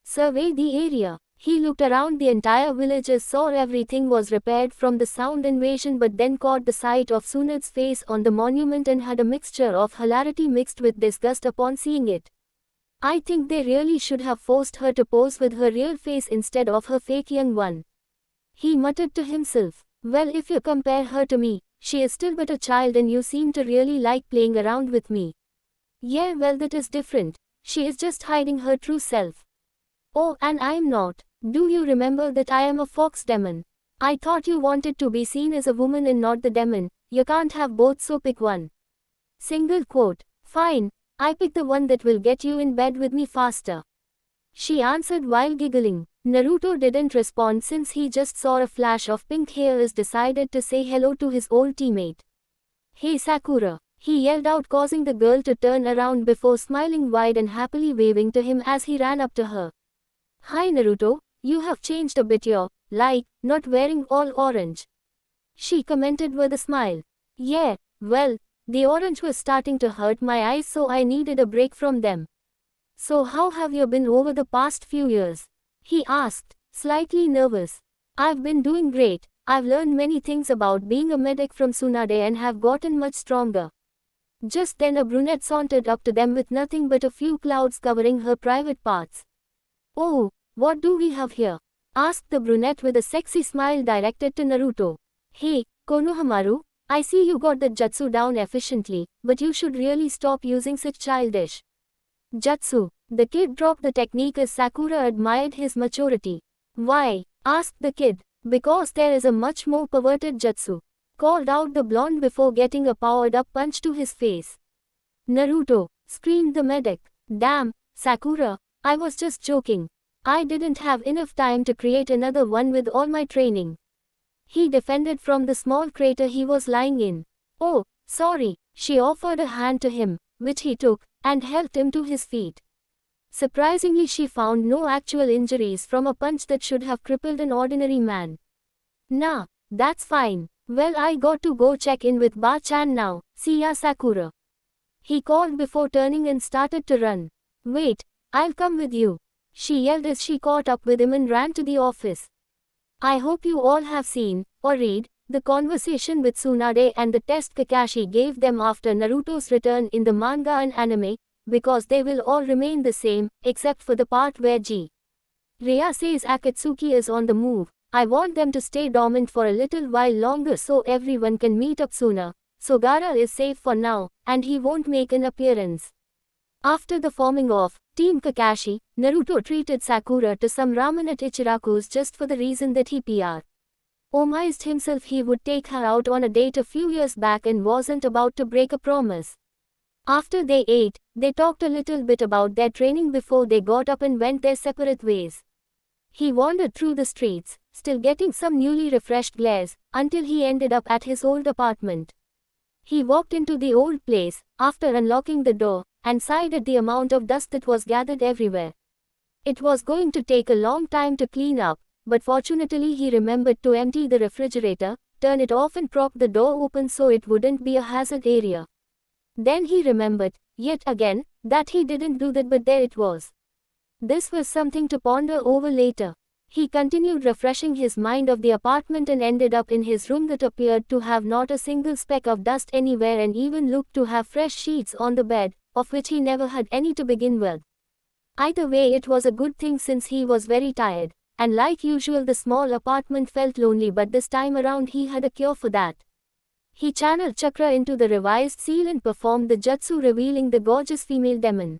survey the area. He looked around the entire village and saw everything was repaired from the sound invasion, but then caught the sight of Tsunade's face on the monument and had a mixture of hilarity mixed with disgust upon seeing it. I think they really should have forced her to pose with her real face instead of her fake young one. He muttered to himself. Well, if you compare her to me, she is still but a child and you seem to really like playing around with me. Yeah, well, that is different. She is just hiding her true self. Oh, and I'm not. Do you remember that I am a fox demon? I thought you wanted to be seen as a woman and not the demon. You can't have both, so pick one. Single quote. Fine, I pick the one that will get you in bed with me faster. She answered while giggling. Naruto didn't respond since he just saw a flash of pink hair as decided to say hello to his old teammate. Hey Sakura, he yelled out, causing the girl to turn around before smiling wide and happily waving to him as he ran up to her. Hi Naruto, you have changed a bit, you're, like, not wearing all orange. She commented with a smile. Yeah, well, the orange was starting to hurt my eyes, so I needed a break from them. So how have you been over the past few years? He asked, slightly nervous. I've been doing great. I've learned many things about being a medic from Tsunade and have gotten much stronger. Just then a brunette sauntered up to them with nothing but a few clouds covering her private parts. Oh, what do we have here? Asked the brunette with a sexy smile directed to Naruto. Hey, Konohamaru, I see you got the jutsu down efficiently, but you should really stop using such childish jutsu. The kid dropped the technique as Sakura admired his maturity. Why? Asked the kid. Because there is a much more perverted jutsu. Called out the blonde before getting a powered-up punch to his face. Naruto, screamed the medic. Damn, Sakura, I was just joking. I didn't have enough time to create another one with all my training. He defended from the small crater he was lying in. Oh, sorry. She offered a hand to him, which he took, and helped him to his feet. Surprisingly, she found no actual injuries from a punch that should have crippled an ordinary man. Nah, that's fine. Well, I got to go check in with Ba-chan now. See ya, Sakura. He called before turning and started to run. Wait, I'll come with you. She yelled as she caught up with him and ran to the office. I hope you all have seen, or read, the conversation with Tsunade and the test Kakashi gave them after Naruto's return in the manga and anime, because they will all remain the same, except for the part where Jiraiya says Akatsuki is on the move. I want them to stay dormant for a little while longer so everyone can meet up sooner. So Gaara is safe for now, and he won't make an appearance. After the forming of Team Kakashi, Naruto treated Sakura to some ramen at Ichiraku's just for the reason that he promised himself he would take her out on a date a few years back and wasn't about to break a promise. After they ate, they talked a little bit about their training before they got up and went their separate ways. He wandered through the streets, still getting some newly refreshed glares, until he ended up at his old apartment. He walked into the old place, after unlocking the door, and sighed at the amount of dust that was gathered everywhere. It was going to take a long time to clean up, but fortunately he remembered to empty the refrigerator, turn it off and prop the door open so it wouldn't be a hazard area. Then he remembered, yet again, that he didn't do that, but there it was. This was something to ponder over later. He continued refreshing his mind of the apartment and ended up in his room that appeared to have not a single speck of dust anywhere and even looked to have fresh sheets on the bed, of which he never had any to begin with. Either way, it was a good thing since he was very tired, and like usual the small apartment felt lonely, but this time around he had a cure for that. He channeled chakra into the revised seal and performed the jutsu, revealing the gorgeous female demon.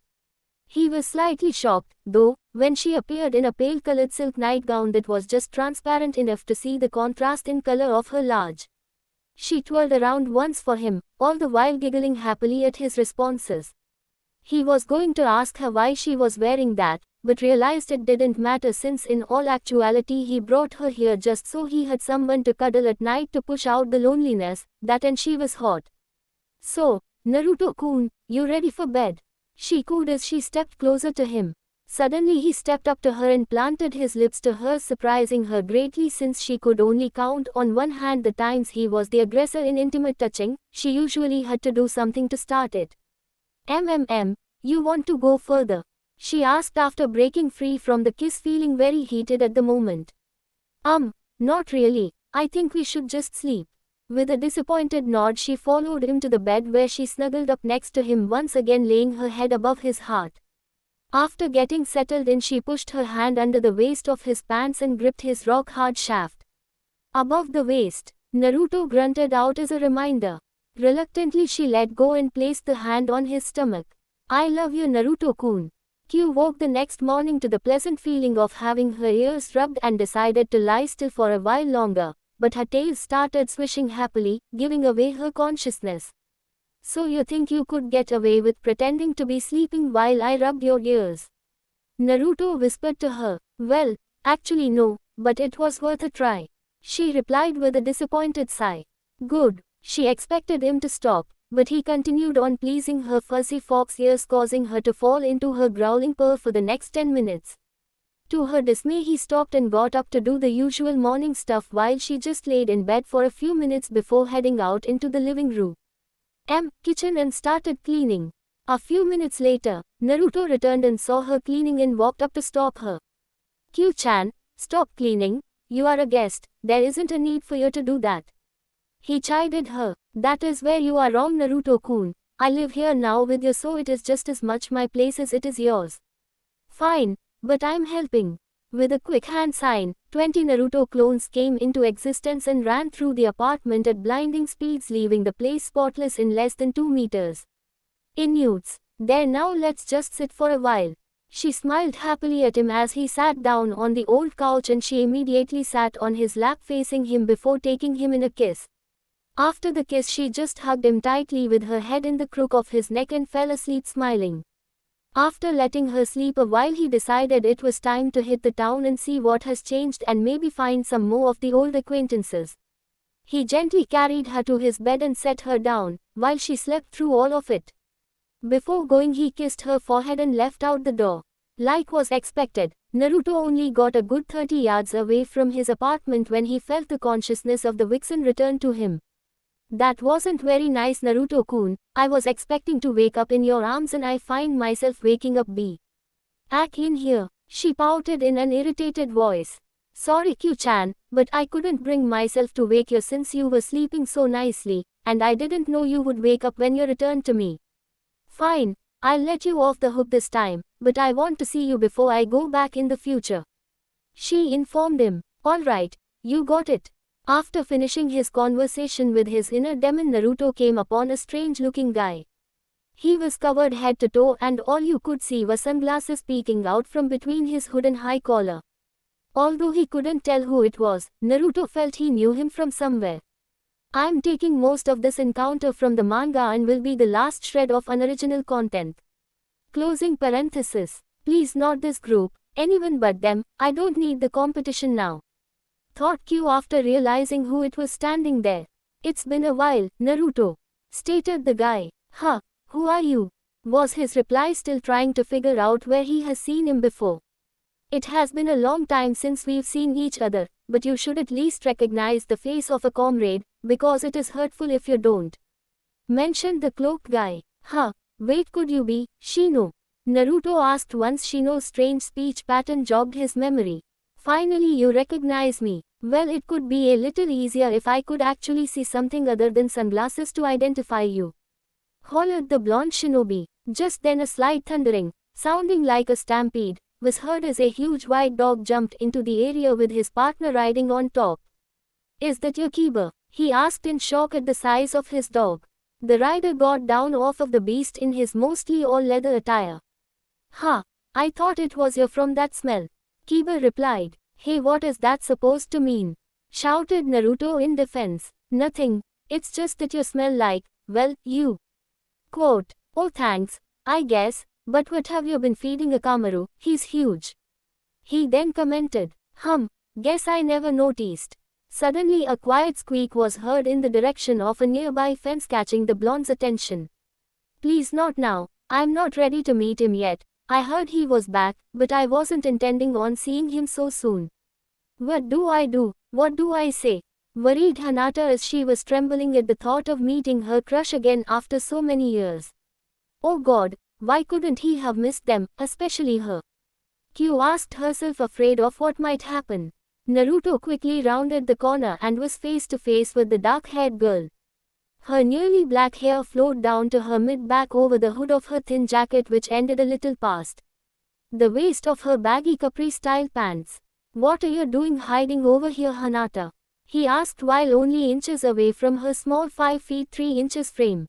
He was slightly shocked, though, when she appeared in a pale-colored silk nightgown that was just transparent enough to see the contrast in color of her large. She twirled around once for him, all the while giggling happily at his responses. He was going to ask her why she was wearing that, but realized it didn't matter since in all actuality he brought her here just so he had someone to cuddle at night to push out the loneliness, and she was hot. So, Naruto-kun, you ready for bed? She cooed as she stepped closer to him. Suddenly he stepped up to her and planted his lips to hers, surprising her greatly since she could only count on one hand the times he was the aggressor in intimate touching. She usually had to do something to start it. You want to go further? She asked after breaking free from the kiss, feeling very heated at the moment. Not really. I think we should just sleep. With a disappointed nod she followed him to the bed where she snuggled up next to him, once again laying her head above his heart. After getting settled in, she pushed her hand under the waist of his pants and gripped his rock-hard shaft. Above the waist, Naruto grunted out as a reminder. Reluctantly she let go and placed the hand on his stomach. I love you, Naruto-kun. Q woke the next morning to the pleasant feeling of having her ears rubbed and decided to lie still for a while longer, but her tail started swishing happily, giving away her consciousness. So you think you could get away with pretending to be sleeping while I rubbed your ears? Naruto whispered to her. Well, actually no, but it was worth a try. She replied with a disappointed sigh. Good. She expected him to stop, but he continued on, pleasing her fuzzy fox ears, causing her to fall into her growling purr for the next 10 minutes. To her dismay he stopped and got up to do the usual morning stuff while she just laid in bed for a few minutes before heading out into the living room. Kitchen and started cleaning. A few minutes later, Naruto returned and saw her cleaning and walked up to stop her. Q-chan, stop cleaning, you are a guest, there isn't a need for you to do that. He chided her. That is where you are wrong, Naruto-kun. I live here now with you, so it is just as much my place as it is yours. Fine, but I'm helping. With a quick hand sign, 20 Naruto clones came into existence and ran through the apartment at blinding speeds, leaving the place spotless in less than 2 meters. Inuits, there, now let's just sit for a while. She smiled happily at him as he sat down on the old couch, and she immediately sat on his lap facing him before taking him in a kiss. After the kiss she just hugged him tightly with her head in the crook of his neck and fell asleep smiling. After letting her sleep a while he decided it was time to hit the town and see what has changed and maybe find some more of the old acquaintances. He gently carried her to his bed and set her down, while she slept through all of it. Before going he kissed her forehead and left out the door. Like was expected, Naruto only got a good 30 yards away from his apartment when he felt the consciousness of the vixen return to him. That wasn't very nice, Naruto-kun. I was expecting to wake up in your arms and I find myself waking up back in here. She pouted in an irritated voice. Sorry Q-chan, but I couldn't bring myself to wake you since you were sleeping so nicely, and I didn't know you would wake up when you returned to me. Fine, I'll let you off the hook this time, but I want to see you before I go back in the future. She informed him. Alright, you got it. After finishing his conversation with his inner demon, Naruto came upon a strange-looking guy. He was covered head to toe and all you could see were sunglasses peeking out from between his hood and high collar. Although he couldn't tell who it was, Naruto felt he knew him from somewhere. I'm taking most of this encounter from the manga and will be the last shred of unoriginal content. Closing parenthesis. Please not this group, anyone but them, I don't need the competition now. Thought Q after realizing who it was standing there. It's been a while, Naruto. Stated the guy. Huh, who are you? Was his reply, still trying to figure out where he has seen him before. It has been a long time since we've seen each other, but you should at least recognize the face of a comrade, because it is hurtful if you don't. Mentioned the cloaked guy. Huh, wait, could you be Shino? Naruto asked once Shino's strange speech pattern jogged his memory. Finally you recognize me. Well, it could be a little easier if I could actually see something other than sunglasses to identify you. Hollered the blonde shinobi. Just then a slight thundering, sounding like a stampede, was heard as a huge white dog jumped into the area with his partner riding on top. Is that your Kiba? He asked in shock at the size of his dog. The rider got down off of the beast in his mostly all-leather attire. Huh, I thought it was you from that smell. Kiba replied. Hey, what is that supposed to mean? Shouted Naruto in defense. Nothing, it's just that you smell like, well, you. Quote, oh thanks, I guess, But what have you been feeding Akamaru? He's huge. He then commented. Guess I never noticed. Suddenly a quiet squeak was heard in the direction of a nearby fence, catching the blonde's attention. Please, not now. I'm not ready to meet him yet. I heard he was back, but I wasn't intending on seeing him so soon. What do I do? What do I say? Worried Hinata as she was trembling at the thought of meeting her crush again after so many years. Oh God, why couldn't he have missed them, especially her? Kyu asked herself, afraid of what might happen. Naruto quickly rounded the corner and was face to face with the dark-haired girl. Her nearly black hair flowed down to her mid-back over the hood of her thin jacket, which ended a little past the waist of her baggy capri-style pants. What are you doing hiding over here, Hinata? He asked while only inches away from her small 5 feet 3 inches frame.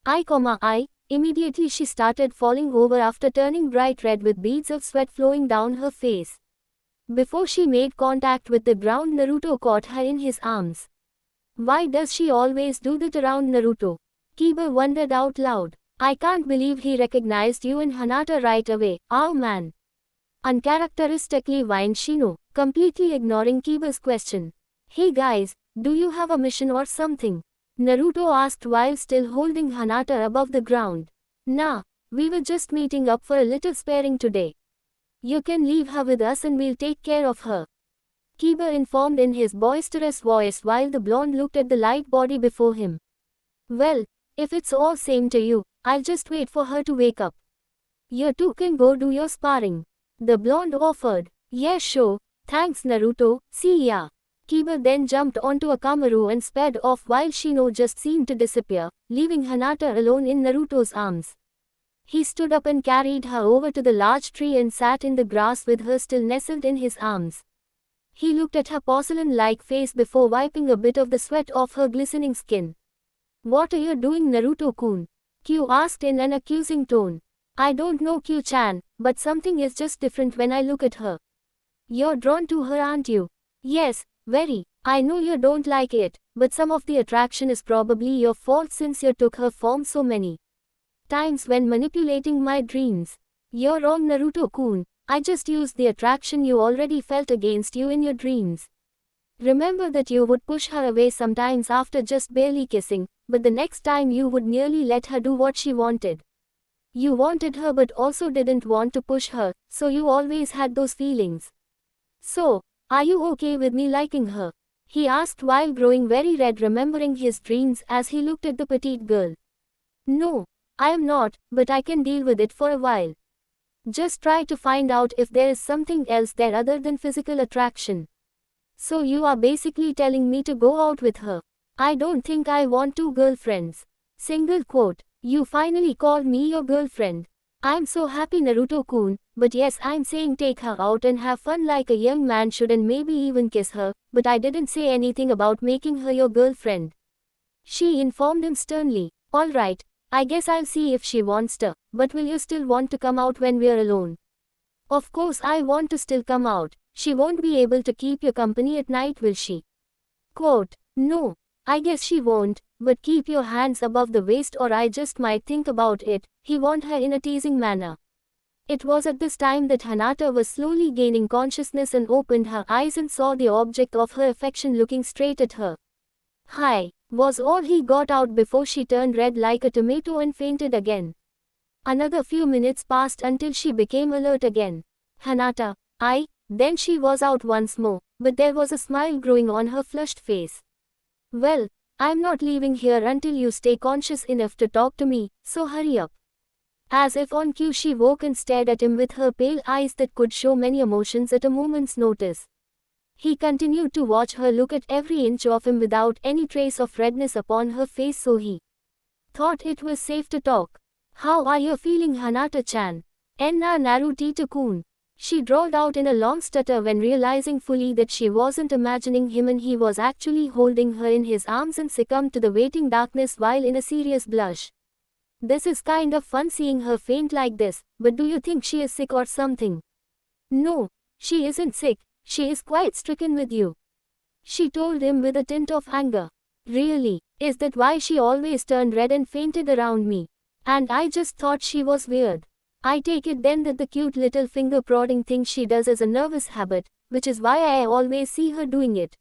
I. Immediately she started falling over after turning bright red with beads of sweat flowing down her face. Before she made contact with the ground, Naruto caught her in his arms. Why does she always do that around Naruto? Kiba wondered out loud. I can't believe he recognized you in Hinata right away. Oh man. Uncharacteristically whined Shino, completely ignoring Kiba's question. Hey guys, do you have a mission or something? Naruto asked while still holding Hinata above the ground. Nah, we were just meeting up for a little sparring today. You can leave her with us and we'll take care of her. Kiba informed in his boisterous voice while the blonde looked at the light body before him. Well, if it's all same to you, I'll just wait for her to wake up. You two can go do your sparring. The blonde offered. Yeah, sure, thanks Naruto, see ya. Kiba then jumped onto Akamaru and sped off while Shino just seemed to disappear, leaving Hinata alone in Naruto's arms. He stood up and carried her over to the large tree and sat in the grass with her still nestled in his arms. He looked at her porcelain-like face before wiping a bit of the sweat off her glistening skin. What are you doing, Naruto-kun? Kyu asked in an accusing tone. I don't know, Kyu-chan, but something is just different when I look at her. You're drawn to her, aren't you? Yes, very. I know you don't like it, but some of the attraction is probably your fault since you took her form so many times when manipulating my dreams. You're wrong, Naruto-kun. I just used the attraction you already felt against you in your dreams. Remember that you would push her away sometimes after just barely kissing, but the next time you would nearly let her do what she wanted. You wanted her but also didn't want to push her, so you always had those feelings. So, are you okay with me liking her? He asked while growing very red, remembering his dreams as he looked at the petite girl. No, I am not, but I can deal with it for a while. Just try to find out if there is something else there other than physical attraction. So you are basically telling me to go out with her. I don't think I want 2 girlfriends. Single quote. You finally called me your girlfriend. I'm so happy, Naruto-kun, but yes, I'm saying take her out and have fun like a young man should and maybe even kiss her, but I didn't say anything about making her your girlfriend. She informed him sternly. Alright, I guess I'll see if she wants to, but will you still want to come out when we're alone? Of course I want to still come out. She won't be able to keep you company at night, will she? Quote. No, I guess she won't, but keep your hands above the waist or I just might think about it, he warned her in a teasing manner. It was at this time that Hinata was slowly gaining consciousness and opened her eyes and saw the object of her affection looking straight at her. Hi, was all he got out before she turned red like a tomato and fainted again. Another few minutes passed until she became alert again. Hinata, then she was out once more, but there was a smile growing on her flushed face. Well, I'm not leaving here until you stay conscious enough to talk to me, so hurry up. As if on cue, she woke and stared at him with her pale eyes that could show many emotions at a moment's notice. He continued to watch her look at every inch of him without any trace of redness upon her face, so he thought it was safe to talk. How are you feeling, Hinata-chan? Enna Naruto-kun. She drawled out in a long stutter when realizing fully that she wasn't imagining him and he was actually holding her in his arms, and succumbed to the waiting darkness while in a serious blush. This is kind of fun seeing her faint like this, but do you think she is sick or something? No, she isn't sick, she is quite stricken with you. She told him with a tint of anger. Really, is that why she always turned red and fainted around me? And I just thought she was weird. I take it then that the cute little finger prodding thing she does is a nervous habit, which is why I always see her doing it.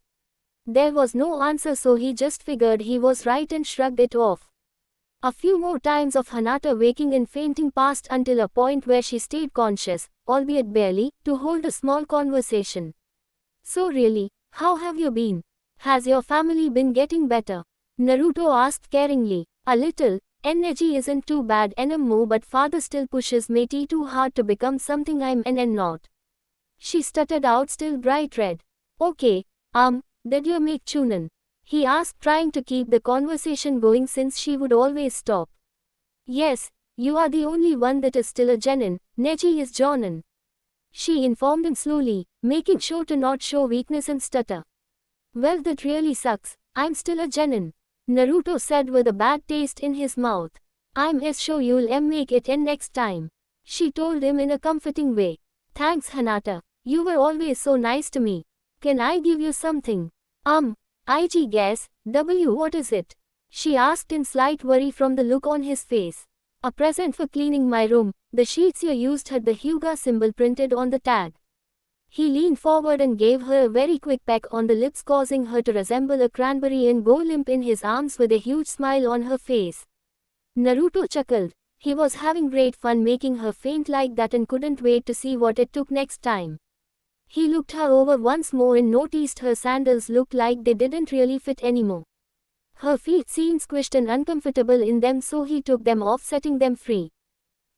There was no answer, so he just figured he was right and shrugged it off. A few more times of Hanata waking and fainting passed until a point where she stayed conscious, albeit barely, to hold a small conversation. So really, how have you been? Has your family been getting better? Naruto asked caringly. A little. Energy isn't too bad anymore, but father still pushes me too hard to become something I'm and not. She stuttered out, still bright red. Okay, did you make Chunin? He asked, trying to keep the conversation going since she would always stop. Yes, you are the only one that is still a genin. Neji is jonin. She informed him slowly, making sure to not show weakness and stutter. Well, that really sucks. I'm still a genin, Naruto said with a bad taste in his mouth. I'm sure you'll make it in next time, she told him in a comforting way. Thanks, Hanata. You were always so nice to me. Can I give you something? IG guess, what is it? She asked in slight worry from the look on his face. A present for cleaning my room. The sheets you used had the Hyuga symbol printed on the tag. He leaned forward and gave her a very quick peck on the lips, causing her to resemble a cranberry and go limp in his arms with a huge smile on her face. Naruto chuckled. He was having great fun making her faint like that and couldn't wait to see what it took next time. He looked her over once more and noticed her sandals looked like they didn't really fit anymore. Her feet seemed squished and uncomfortable in them, so he took them off, setting them free.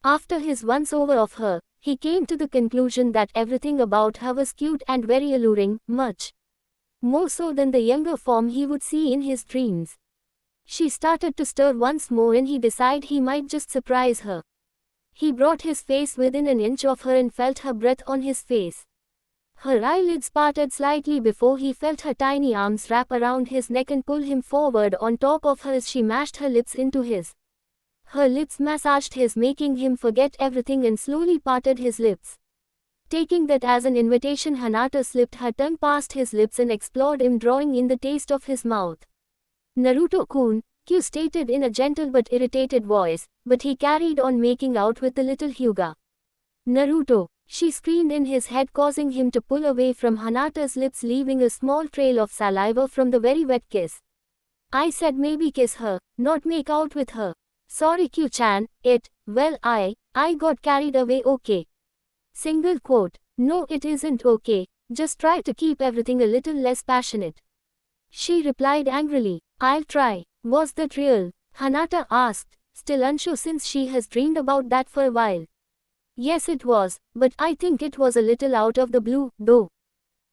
After his once-over of her, he came to the conclusion that everything about her was cute and very alluring, much more so than the younger form he would see in his dreams. She started to stir once more and he decided he might just surprise her. He brought his face within an inch of her and felt her breath on his face. Her eyelids parted slightly before he felt her tiny arms wrap around his neck and pull him forward on top of her as she mashed her lips into his. Her lips massaged his, making him forget everything, and slowly parted his lips. Taking that as an invitation, Hanata slipped her tongue past his lips and explored him, drawing in the taste of his mouth. Naruto-kun, Q stated in a gentle but irritated voice, but he carried on making out with the little Hyuga. Naruto, she screamed in his head, causing him to pull away from Hanata's lips, leaving a small trail of saliva from the very wet kiss. I said maybe kiss her, not make out with her. Sorry Q-chan, I got carried away, okay. Single quote. No, it isn't okay, just try to keep everything a little less passionate. She replied angrily. I'll try. Was that real? Hanata asked, still unsure since she has dreamed about that for a while. Yes, it was, but I think it was a little out of the blue, though.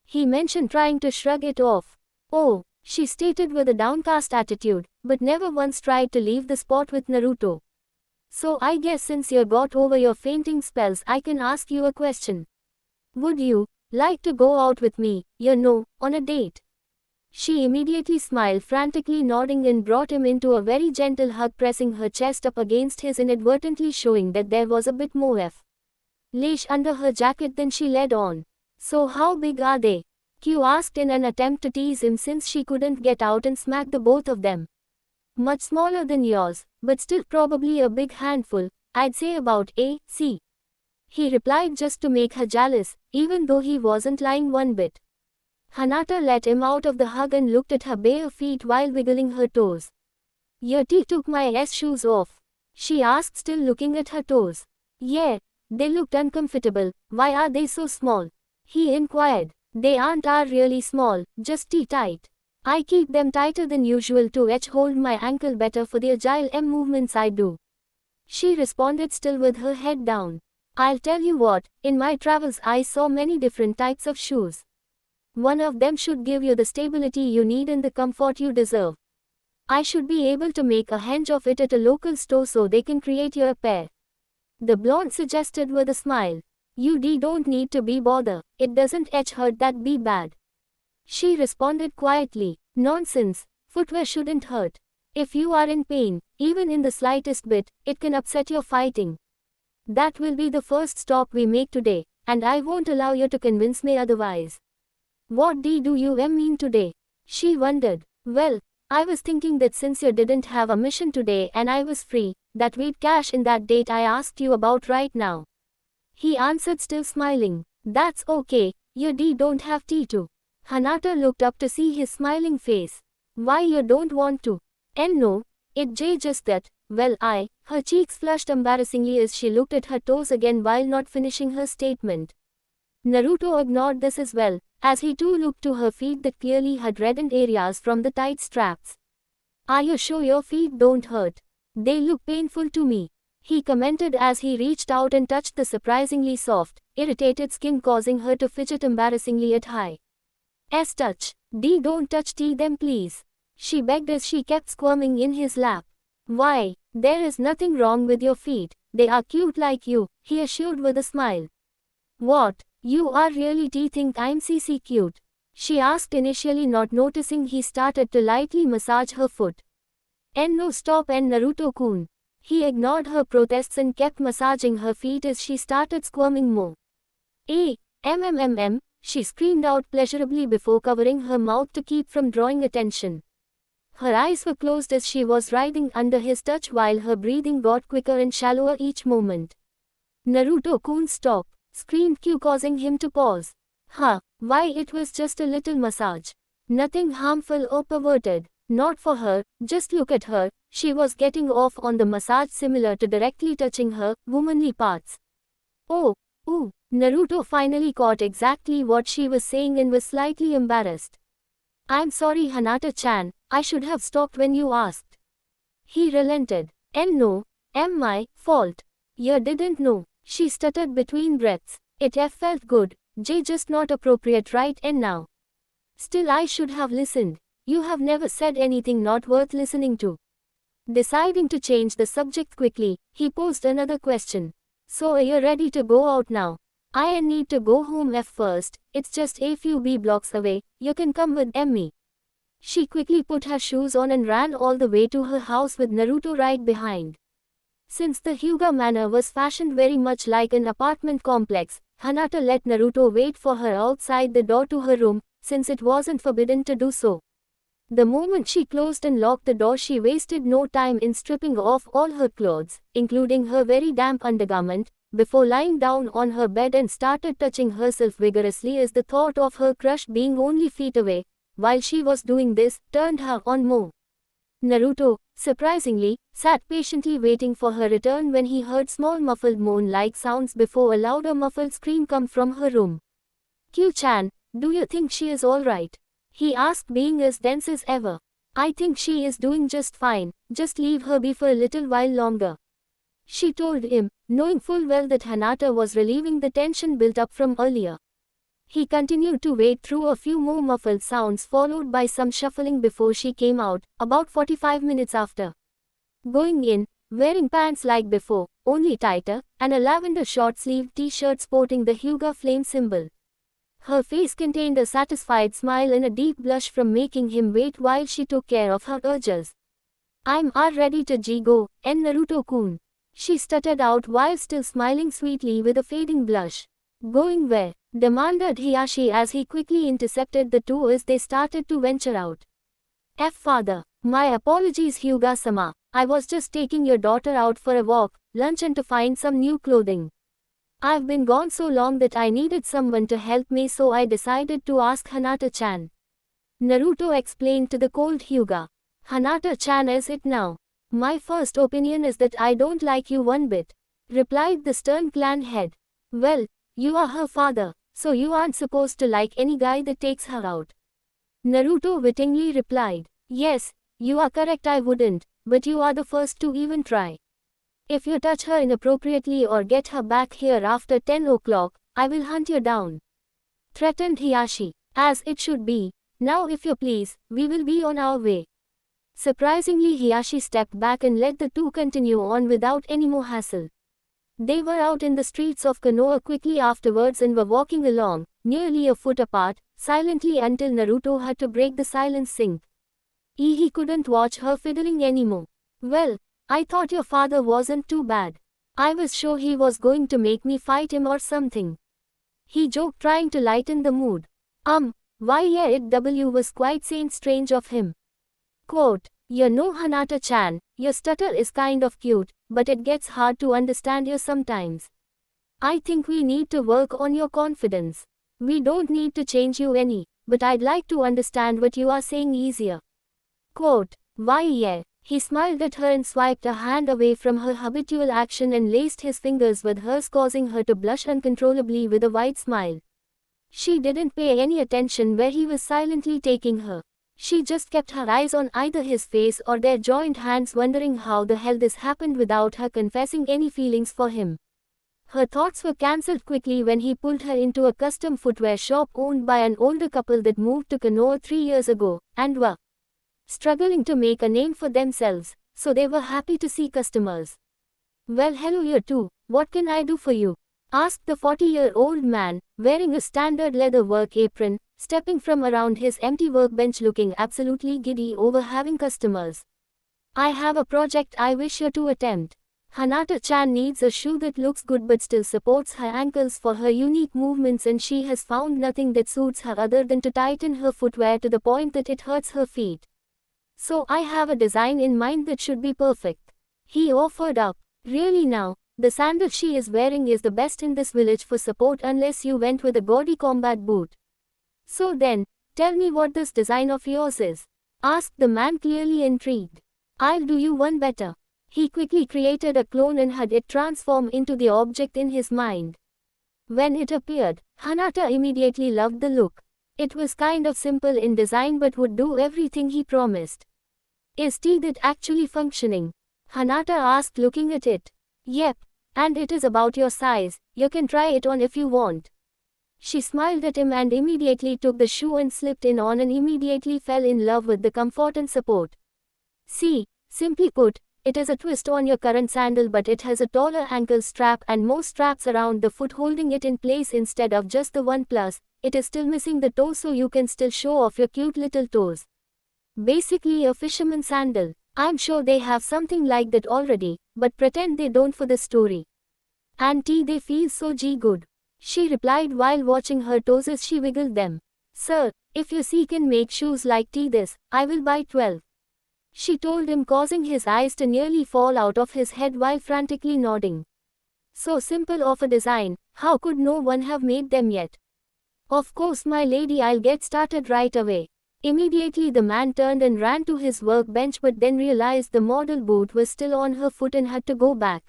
He mentioned, trying to shrug it off. Oh, she stated with a downcast attitude, but never once tried to leave the spot with Naruto. So I guess since you got over your fainting spells, I can ask you a question. Would you like to go out with me, on a date? She immediately smiled, frantically nodding, and brought him into a very gentle hug, pressing her chest up against his, inadvertently showing that there was a bit more flesh under her jacket than she let on. So how big are they? Q asked in an attempt to tease him since she couldn't get out and smack the both of them. Much smaller than yours, but still probably a big handful, I'd say about C. He replied just to make her jealous, even though he wasn't lying one bit. Hanata let him out of the hug and looked at her bare feet while wiggling her toes. Your tea took my shoes off? She asked, still looking at her toes. Yeah, they looked uncomfortable. Why are they so small? He inquired. They aren't really small, just tight. I keep them tighter than usual to hold my ankle better for the agile movements I do. She responded, still with her head down. I'll tell you what, in my travels I saw many different types of shoes. One of them should give you the stability you need and the comfort you deserve. I should be able to make a hinge of it at a local store so they can create you a pair. The blonde suggested with a smile. You don't need to be bothered, it doesn't hurt that be bad. She responded quietly. Nonsense, footwear shouldn't hurt. If you are in pain, even in the slightest bit, it can upset your fighting. That will be the first stop we make today, and I won't allow you to convince me otherwise. What do you mean today? She wondered. Well, I was thinking that since you didn't have a mission today and I was free, that we'd cash in that date I asked you about right now. He answered, still smiling. That's okay, you don't have tea too. Hanata looked up to see his smiling face. Why you don't want to? And no, it just that, well her cheeks flushed embarrassingly as she looked at her toes again while not finishing her statement. Naruto ignored this as well, as he too looked to her feet that clearly had reddened areas from the tight straps. Are you sure your feet don't hurt? They look painful to me, he commented as he reached out and touched the surprisingly soft, irritated skin, causing her to fidget embarrassingly at Hi's touch. Don't touch them please, she begged as she kept squirming in his lap. Why, there is nothing wrong with your feet, they are cute like you, he assured with a smile. What, you are really think I'm CC cute? She asked, initially not noticing he started to lightly massage her foot. And no, stop, and Naruto-kun. He ignored her protests and kept massaging her feet as she started squirming more. She screamed out pleasurably before covering her mouth to keep from drawing attention. Her eyes were closed as she was writhing under his touch while her breathing got quicker and shallower each moment. Naruto-kun, stop, screamed Q, causing him to pause. Why, it was just a little massage. Nothing harmful or perverted. Not for her, just look at her, she was getting off on the massage similar to directly touching her womanly parts. Oh, ooh, Naruto finally caught exactly what she was saying and was slightly embarrassed. I'm sorry Hanata-chan, I should have stopped when you asked. He relented. And no, my fault. You didn't know, she stuttered between breaths. It felt good, just not appropriate right and now. Still I should have listened. You have never said anything not worth listening to. Deciding to change the subject quickly, he posed another question. So are you ready to go out now? I need to go home first, it's just a few blocks away, you can come with me. She quickly put her shoes on and ran all the way to her house with Naruto right behind. Since the Hyuga manor was fashioned very much like an apartment complex, Hanata let Naruto wait for her outside the door to her room, since it wasn't forbidden to do so. The moment she closed and locked the door, she wasted no time in stripping off all her clothes, including her very damp undergarment, before lying down on her bed and started touching herself vigorously as the thought of her crush being only feet away, while she was doing this, turned her on more. Naruto, surprisingly, sat patiently waiting for her return when he heard small muffled moan-like sounds before a louder muffled scream come from her room. Q-chan, do you think she is alright? He asked, being as tense as ever. I think she is doing just fine, just leave her be for a little while longer. She told him, knowing full well that Hanata was relieving the tension built up from earlier. He continued to wait through a few more muffled sounds followed by some shuffling before she came out, about 45 minutes after. Going in, wearing pants like before, only tighter, and a lavender short-sleeved t-shirt sporting the Hyuga flame symbol. Her face contained a satisfied smile and a deep blush from making him wait while she took care of her urges. I'm ready to go, and Naruto-kun. She stuttered out while still smiling sweetly with a fading blush. Going where? Demanded Hiashi as he quickly intercepted the two as they started to venture out. Father. My apologies Hyuga-sama, I was just taking your daughter out for a walk, lunch and to find some new clothing. I've been gone so long that I needed someone to help me, so I decided to ask Hanata-chan. Naruto explained to the cold Hyuga. Hanata-chan is it now? My first opinion is that I don't like you one bit, replied the stern clan head. Well, you are her father, so you aren't supposed to like any guy that takes her out. Naruto wittingly replied. Yes, you are correct, I wouldn't, but you are the first to even try. If you touch her inappropriately or get her back here after 10 o'clock, I will hunt you down. Threatened Hiashi. As it should be. Now if you please, we will be on our way. Surprisingly Hiashi stepped back and let the two continue on without any more hassle. They were out in the streets of Konoha quickly afterwards and were walking along, nearly a foot apart, silently until Naruto had to break the silence sync. He couldn't watch her fiddling anymore. Well, I thought your father wasn't too bad. I was sure he was going to make me fight him or something. He joked, trying to lighten the mood. Why yeah, it was quite strange of him. Quote, you know Hanata-chan, your stutter is kind of cute, but it gets hard to understand you sometimes. I think we need to work on your confidence. We don't need to change you any, but I'd like to understand what you are saying easier. Quote, why yeah. He smiled at her and swiped a hand away from her habitual action and laced his fingers with hers, causing her to blush uncontrollably with a wide smile. She didn't pay any attention where he was silently taking her. She just kept her eyes on either his face or their joined hands, wondering how the hell this happened without her confessing any feelings for him. Her thoughts were cancelled quickly when he pulled her into a custom footwear shop owned by an older couple that moved to Kannur 3 years ago, and were struggling to make a name for themselves, so they were happy to see customers. Well, hello you two, what can I do for you? Asked the 40-year-old man, wearing a standard leather work apron, stepping from around his empty workbench looking absolutely giddy over having customers. I have a project I wish you to attempt. Hanata-chan needs a shoe that looks good but still supports her ankles for her unique movements, and she has found nothing that suits her other than to tighten her footwear to the point that it hurts her feet. So I have a design in mind that should be perfect. He offered up. Really now, the sandal she is wearing is the best in this village for support unless you went with a gaudy combat boot. So then, tell me what this design of yours is. Asked the man, clearly intrigued. I'll do you one better. He quickly created a clone and had it transform into the object in his mind. When it appeared, Hanata immediately loved the look. It was kind of simple in design but would do everything he promised. Is that actually functioning? Hanata asked, looking at it. Yep, and it is about your size, you can try it on if you want. She smiled at him and immediately took the shoe and slipped in on and immediately fell in love with the comfort and support. See, simply put, it is a twist on your current sandal but it has a taller ankle strap and more straps around the foot holding it in place instead of just the one, plus it is still missing the toe so you can still show off your cute little toes. Basically a fisherman sandal. I'm sure they have something like that already, but pretend they don't for the story. Auntie, they feel so good. She replied while watching her toes as she wiggled them. Sir, if you see can make shoes like this, I will buy 12. She told him, causing his eyes to nearly fall out of his head while frantically nodding. So simple of a design, how could no one have made them yet? Of course my lady, I'll get started right away. Immediately the man turned and ran to his workbench but then realized the model boot was still on her foot and had to go back.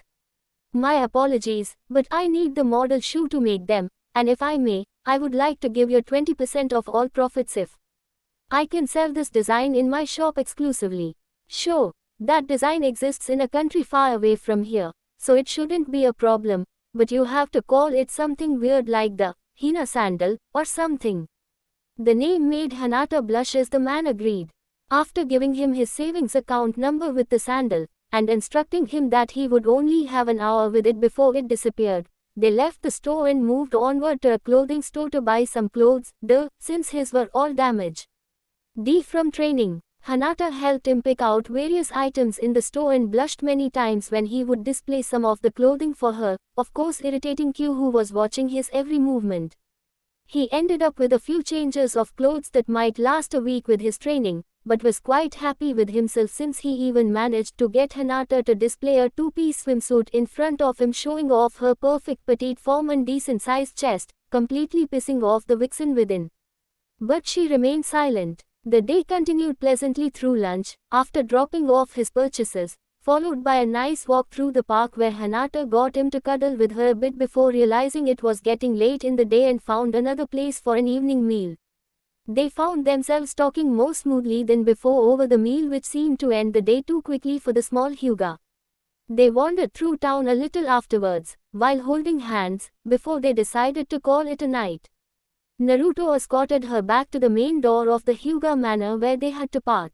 My apologies, but I need the model shoe to make them, and if I may, I would like to give you 20% of all profits if I can sell this design in my shop exclusively. Sure, that design exists in a country far away from here, so it shouldn't be a problem, but you have to call it something weird like the Hina sandal or something. The name made Hanata blush as the man agreed. After giving him his savings account number with the sandal, and instructing him that he would only have an hour with it before it disappeared, they left the store and moved onward to a clothing store to buy some clothes, since his were all damaged. From training, Hanata helped him pick out various items in the store and blushed many times when he would display some of the clothing for her, of course irritating Q, who was watching his every movement. He ended up with a few changes of clothes that might last a week with his training, but was quite happy with himself since he even managed to get Hanata to display a two-piece swimsuit in front of him, showing off her perfect petite form and decent-sized chest, completely pissing off the vixen within. But she remained silent. The day continued pleasantly through lunch, after dropping off his purchases, followed by a nice walk through the park where Hanata got him to cuddle with her a bit before realizing it was getting late in the day and found another place for an evening meal. They found themselves talking more smoothly than before over the meal, which seemed to end the day too quickly for the small Hyuga. They wandered through town a little afterwards, while holding hands, before they decided to call it a night. Naruto escorted her back to the main door of the Hyuga manor where they had to part.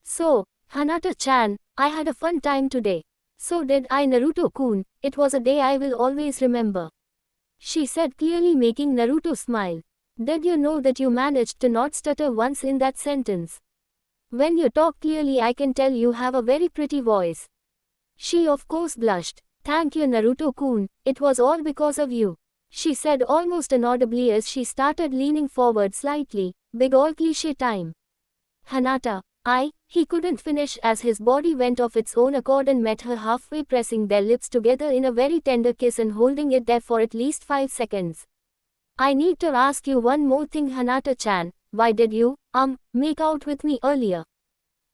So, Hanata-chan, I had a fun time today. So did I, Naruto-kun, it was a day I will always remember. She said, clearly making Naruto smile. Did you know that you managed to not stutter once in that sentence? When you talk clearly I can tell you have a very pretty voice. She of course blushed. Thank you, Naruto-kun, it was all because of you. She said almost inaudibly as she started leaning forward slightly. Big ol' cliché time. Hanata, He couldn't finish as his body went off its own accord and met her halfway, pressing their lips together in a very tender kiss and holding it there for at least 5 seconds. I need to ask you one more thing, Hanata-chan. Why did you, make out with me earlier?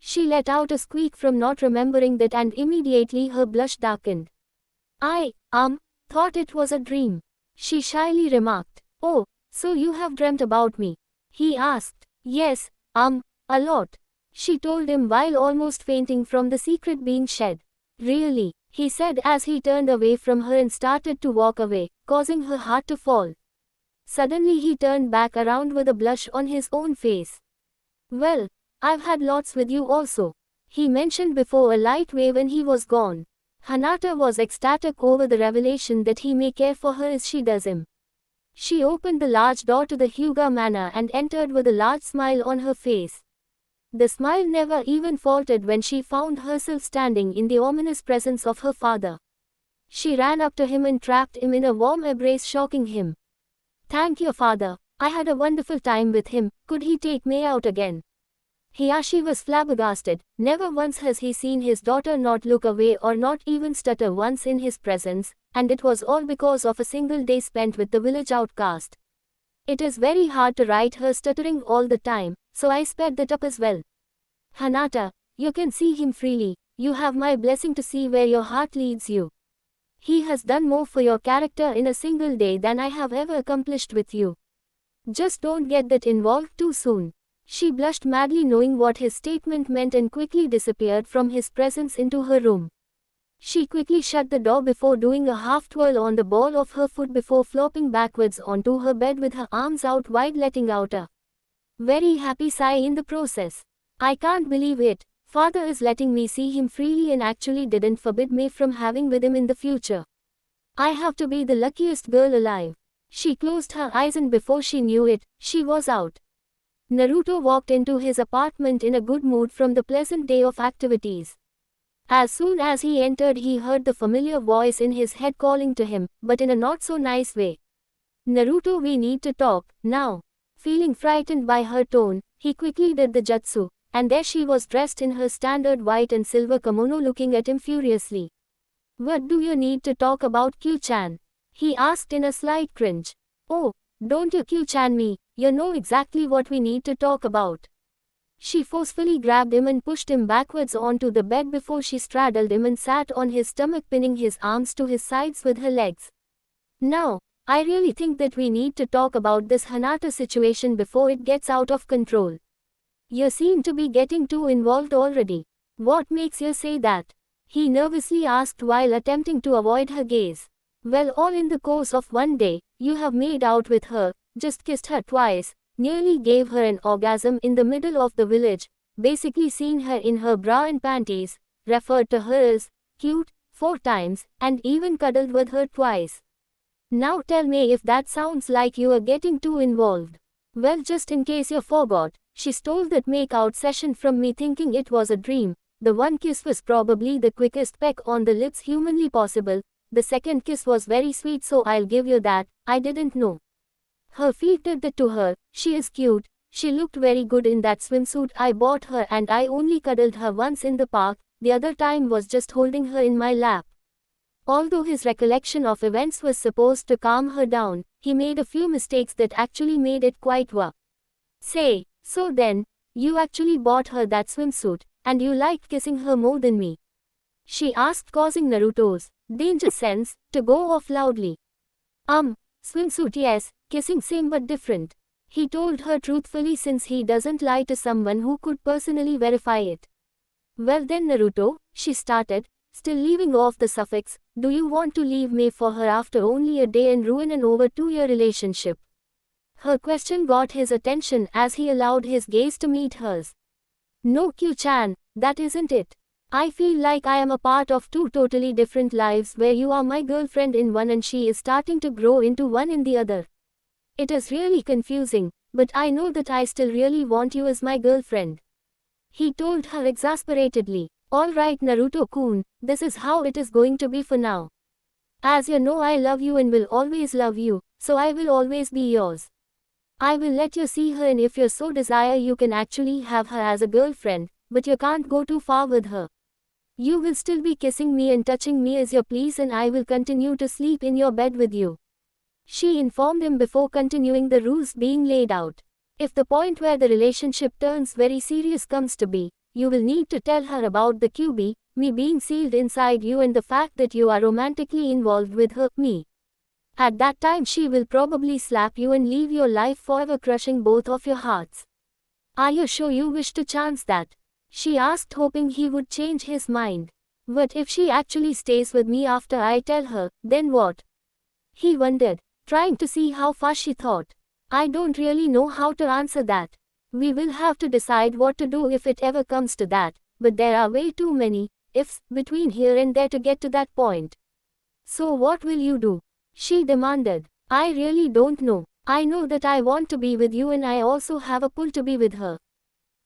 She let out a squeak from not remembering that, and immediately her blush darkened. I, thought it was a dream. She shyly remarked. Oh, so you have dreamt about me? He asked. Yes, a lot. She told him while almost fainting from the secret being shed. Really, he said as he turned away from her and started to walk away, causing her heart to fall. Suddenly he turned back around with a blush on his own face. Well, I've had lots with you also, he mentioned before a light wave when he was gone. Hanata was ecstatic over the revelation that he may care for her as she does him. She opened the large door to the Hyuga manor and entered with a large smile on her face. The smile never even faltered when she found herself standing in the ominous presence of her father. She ran up to him and trapped him in a warm embrace, shocking him. Thank you, father. I had a wonderful time with him. Could he take me out again? Hiyashi was flabbergasted. Never once has he seen his daughter not look away or not even stutter once in his presence, and it was all because of a single day spent with the village outcast. It is very hard to write her stuttering all the time, so I sped that up as well. Hanata, you can see him freely. You have my blessing to see where your heart leads you. He has done more for your character in a single day than I have ever accomplished with you. Just don't get that involved too soon. She blushed madly, knowing what his statement meant, and quickly disappeared from his presence into her room. She quickly shut the door before doing a half twirl on the ball of her foot before flopping backwards onto her bed with her arms out wide, letting out a very happy sigh in the process. I can't believe it. Father is letting me see him freely and actually didn't forbid me from having with him in the future. I have to be the luckiest girl alive. She closed her eyes and before she knew it, she was out. Naruto walked into his apartment in a good mood from the pleasant day of activities. As soon as he entered, he heard the familiar voice in his head calling to him, but in a not so nice way. Naruto, we need to talk, now. Feeling frightened by her tone, he quickly did the jutsu, and there she was dressed in her standard white and silver kimono, looking at him furiously. What do you need to talk about, Q-chan? He asked in a slight cringe. Oh, don't you Q-chan me, you know exactly what we need to talk about. She forcefully grabbed him and pushed him backwards onto the bed before she straddled him and sat on his stomach, pinning his arms to his sides with her legs. Now, I really think that we need to talk about this Hanata situation before it gets out of control. You seem to be getting too involved already. What makes you say that? He nervously asked while attempting to avoid her gaze. Well, all in the course of one day, you have made out with her, just kissed her twice, nearly gave her an orgasm in the middle of the village, basically seen her in her bra and panties, referred to her as cute 4 times, and even cuddled with her twice. Now tell me if that sounds like you are getting too involved. Well, just in case you forgot, she stole that make-out session from me thinking it was a dream. The one kiss was probably the quickest peck on the lips humanly possible. The second kiss was very sweet, so I'll give you that. I didn't know. Her feet did that to her. She is cute. She looked very good in that swimsuit I bought her, and I only cuddled her once in the park. The other time was just holding her in my lap. Although his recollection of events was supposed to calm her down, he made a few mistakes that actually made it quite worse. Say, so then, you actually bought her that swimsuit, and you liked kissing her more than me? She asked, causing Naruto's danger sense to go off loudly. Swimsuit yes, kissing same but different. He told her truthfully, since he doesn't lie to someone who could personally verify it. Well then, Naruto, she started, still leaving off the suffix, do you want to leave me for her after only a day and ruin an over 2-year relationship? Her question got his attention as he allowed his gaze to meet hers. No, Q-chan, that isn't it. I feel like I am a part of 2 totally different lives where you are my girlfriend in one and she is starting to grow into one in the other. It is really confusing, but I know that I still really want you as my girlfriend. He told her exasperatedly. Alright Naruto-kun, this is how it is going to be for now. As you know, I love you and will always love you, so I will always be yours. I will let you see her, and if you so desire you can actually have her as a girlfriend, but you can't go too far with her. You will still be kissing me and touching me as you please, and I will continue to sleep in your bed with you. She informed him before continuing the rules being laid out. If the point where the relationship turns very serious comes to be, you will need to tell her about the QB, me being sealed inside you, and the fact that you are romantically involved with her, me. At that time she will probably slap you and leave your life forever, crushing both of your hearts. Are you sure you wish to chance that? She asked, hoping he would change his mind. But if she actually stays with me after I tell her, then what? He wondered, trying to see how far she thought. I don't really know how to answer that. We will have to decide what to do if it ever comes to that, but there are way too many ifs between here and there to get to that point. So what will you do? She demanded. I really don't know. I know that I want to be with you, and I also have a pull to be with her.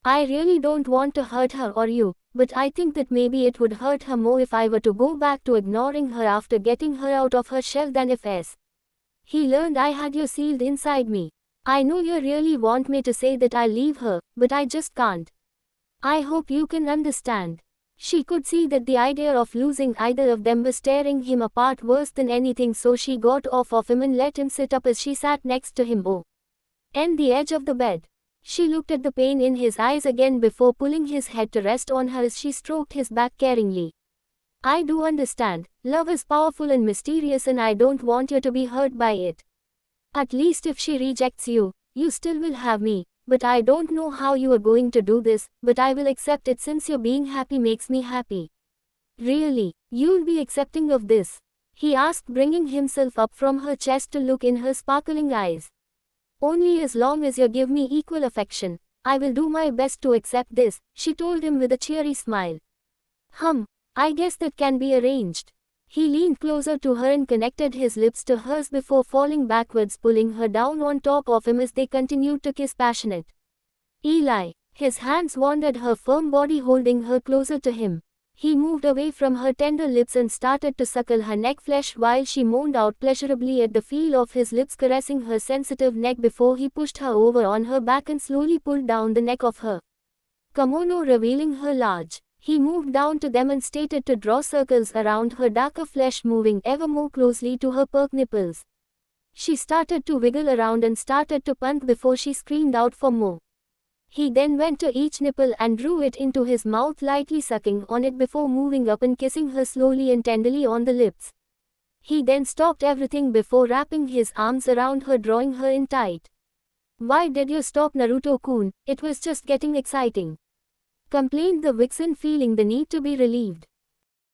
I really don't want to hurt her or you, but I think that maybe it would hurt her more if I were to go back to ignoring her after getting her out of her shell than if he learned I had you sealed inside me. I know you really want me to say that I'll leave her, but I just can't. I hope you can understand. She could see that the idea of losing either of them was tearing him apart worse than anything, so she got off of him and let him sit up as she sat next to him on the edge of the bed. She looked at the pain in his eyes again before pulling his head to rest on her as she stroked his back caringly. I do understand, love is powerful and mysterious, and I don't want you to be hurt by it. At least if she rejects you, you still will have me. But I don't know how you are going to do this, but I will accept it since your being happy makes me happy. Really, you'll be accepting of this? He asked, bringing himself up from her chest to look in her sparkling eyes. Only as long as you give me equal affection, I will do my best to accept this, she told him with a cheery smile. I guess that can be arranged. He leaned closer to her and connected his lips to hers before falling backwards, pulling her down on top of him as they continued to kiss passionate. Eli. His hands wandered her firm body, holding her closer to him. He moved away from her tender lips and started to suckle her neck flesh while she moaned out pleasurably at the feel of his lips caressing her sensitive neck before he pushed her over on her back and slowly pulled down the neck of her kimono, revealing her large. He moved down to them and started to draw circles around her darker flesh, moving ever more closely to her perk nipples. She started to wiggle around and started to punt before she screamed out for more. He then went to each nipple and drew it into his mouth, lightly sucking on it before moving up and kissing her slowly and tenderly on the lips. He then stopped everything before wrapping his arms around her, drawing her in tight. Why did you stop, Naruto-kun? It was just getting exciting, complained the vixen, feeling the need to be relieved.